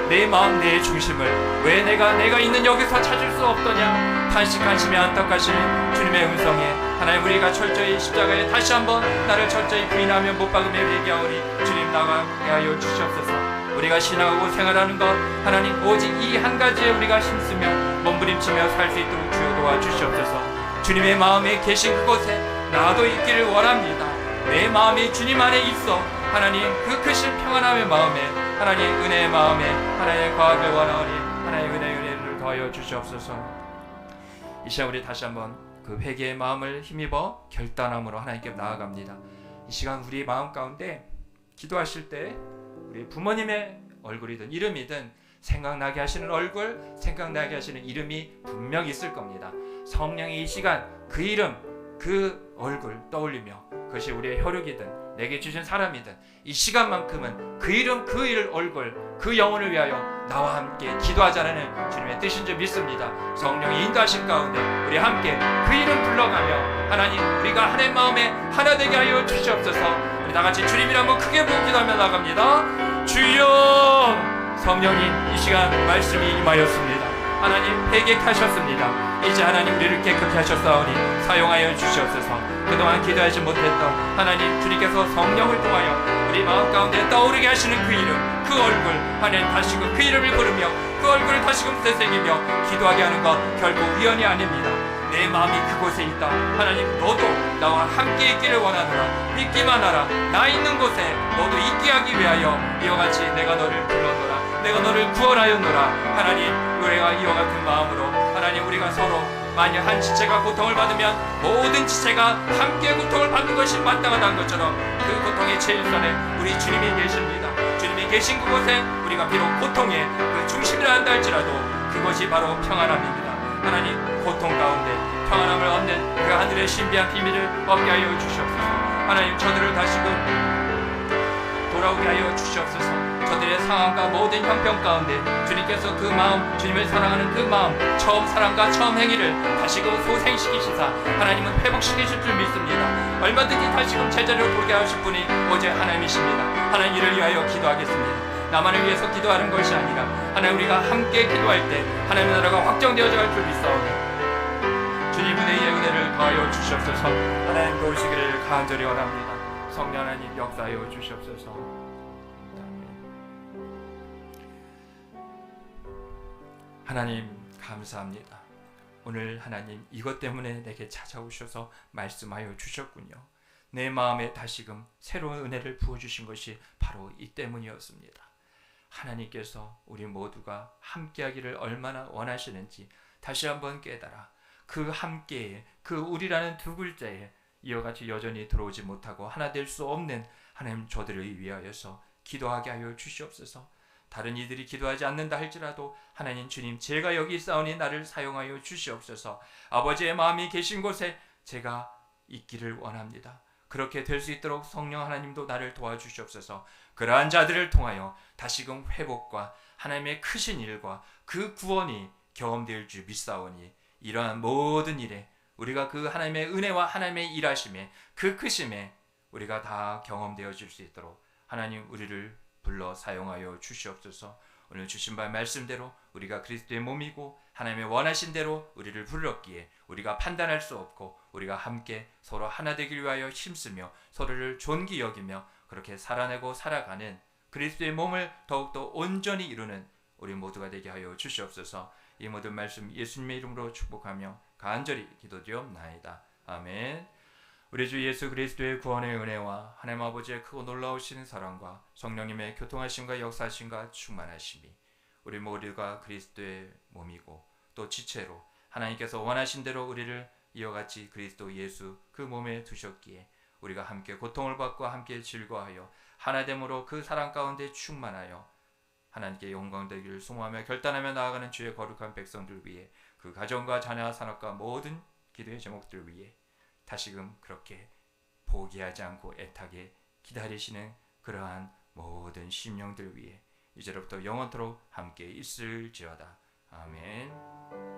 내 마음 내 중심을 왜 내가 있는 여기서 찾을 수 없더냐 탄식하시며 안타까시는 주님의 음성에 하나님 우리가 철저히 십자가에 다시 한번 나를 철저히 부인하며 못 박으며 회개하오니 주님 나가게 하여 주시옵소서. 우리가 신앙하고 생활하는 것 하나님 오직 이 한 가지에 우리가 힘쓰며 몸부림치며 살 수 있도록 주여 도와주시옵소서. 주님의 마음에 계신 그곳에 나도 있기를 원합니다. 내 마음이 주님 안에 있어 하나님 그 크신 평안함의 마음에 하나님 은혜의 마음에 하나님의 과학을 원하오니 하나님의 은혜를 더하여 주시옵소서. 이 시간 우리 다시 한번 그 회개의 마음을 힘입어 결단함으로 하나님께 나아갑니다. 이 시간 우리 마음 가운데 기도하실 때 우리 부모님의 얼굴이든 이름이든 생각나게 하시는 얼굴, 생각나게 하시는 이름이 분명히 있을 겁니다. 성령이 이 시간 그 이름, 그 얼굴 떠올리며 그것이 우리의 혈육이든 내게 주신 사람이든 이 시간만큼은 그 이름, 그 얼굴, 그 영혼을 위하여 나와 함께 기도하자는 주님의 뜻인 줄 믿습니다. 성령이 인도하신 가운데 우리 함께 그 이름 불러가며 하나님 우리가 하나님 마음에 하나 되게 하여 주시옵소서. 우리 다같이 주님이라 한번 크게 부르고 기도하며 나갑니다. 주여 성령님 이 시간 말씀이 임하였습니다. 하나님 회개케 하셨습니다. 이제 하나님 우리를 깨끗게 하셨사오니 사용하여 주시옵소서. 그동안 기도하지 못했던 하나님 주님께서 성령을 통하여 우리 마음 가운데 떠오르게 하시는 그 이름, 그 얼굴 하나님 다시금 그 이름을 부르며 그 얼굴을 다시금 되새기며 기도하게 하는 것 결코 우연이 아닙니다. 내 마음이 그곳에 있다. 하나님 너도 나와 함께 있기를 원하노라. 믿기만 하라. 나 있는 곳에 너도 있게 하기 위하여 이와 같이 내가 너를 불렀노라. 내가 너를 구원하였노라. 하나님 우리가 이와 같은 마음으로 하나님 우리가 서로 만약 한 지체가 고통을 받으면 모든 지체가 함께 고통을 받는 것이 마땅하다는 것처럼 그 고통의 최일선에 우리 주님이 계십니다. 주님이 계신 그곳에 우리가 비록 고통의 그 중심이라 한다 할지라도 그것이 바로 평안함입니다. 하나님 고통 가운데 평안함을 얻는 그 하늘의 신비한 비밀을 얻게 하여 주시옵소서. 하나님 저들을 다시금 돌아오게 하여 주시옵소서. 저들의 상황과 모든 형편 가운데 주님께서 그 마음, 주님을 사랑하는 그 마음, 처음 사랑과 처음 행위를 다시금 소생시키시사 하나님은 회복시키실 줄 믿습니다. 얼마든지 다시금 제자리로 돌게 하실 분이 오직 하나님이십니다. 하나님 이를 위하여 기도하겠습니다. 나만을 위해서 기도하는 것이 아니라 하나님 우리가 함께 기도할 때 하나님의 나라가 확정되어져 갈 줄 믿사오니 주님 은혜의 은혜를 더하여 주시옵소서. 하나님 도우시기를 간절히 원합니다. 성령 하나님 역사하여 주시옵소서. 하나님 감사합니다. 오늘 하나님 이것 때문에 내게 찾아오셔서 말씀하여 주셨군요. 내 마음에 다시금 새로운 은혜를 부어주신 것이 바로 이 때문이었습니다. 하나님께서 우리 모두가 함께하기를 얼마나 원하시는지 다시 한번 깨달아 그 함께에 그 우리라는 두 글자에 이와 같이 여전히 들어오지 못하고 하나 될 수 없는 하나님 저들을 위하여서 기도하게 하여 주시옵소서. 다른 이들이 기도하지 않는다 할지라도 하나님 주님 제가 여기 있사오니 나를 사용하여 주시옵소서. 아버지의 마음이 계신 곳에 제가 있기를 원합니다. 그렇게 될 수 있도록 성령 하나님도 나를 도와주시옵소서. 그러한 자들을 통하여 다시금 회복과 하나님의 크신 일과 그 구원이 경험될 줄 믿사오니 이러한 모든 일에 우리가 그 하나님의 은혜와 하나님의 일하심에 그 크심에 우리가 다 경험되어질 수 있도록 하나님 우리를 불러 사용하여 주시옵소서. 오늘 주신 바 말씀대로 우리가 그리스도의 몸이고 하나님의 원하신 대로 우리를 불렀기에 우리가 판단할 수 없고 우리가 함께 서로 하나 되길 위하여 힘쓰며 서로를 존귀 여기며 그렇게 살아내고 살아가는 그리스도의 몸을 더욱더 온전히 이루는 우리 모두가 되게 하여 주시옵소서. 이 모든 말씀 예수님의 이름으로 축복하며 간절히 기도드리옵나이다. 아멘. 우리 주 예수 그리스도의 구원의 은혜와 하나님 아버지의 크고 놀라우신 사랑과 성령님의 교통하심과 역사하심과 충만하심이 우리 모두가 그리스도의 몸이고 또 지체로 하나님께서 원하신 대로 우리를 이와같이 그리스도 예수 그 몸에 두셨기에 우리가 함께 고통을 받고 함께 즐거워하여 하나됨으로 그 사랑 가운데 충만하여 하나님께 영광 되기를 소모하며 결단하며 나아가는 주의 거룩한 백성들 위해 그 가정과 자녀와 산업과 모든 기도의 제목들 위해 다시금 그렇게 포기하지 않고 애타게 기다리시는 그러한 모든 심령들 위해 이제로부터 영원토록 함께 있을지어다. 아멘.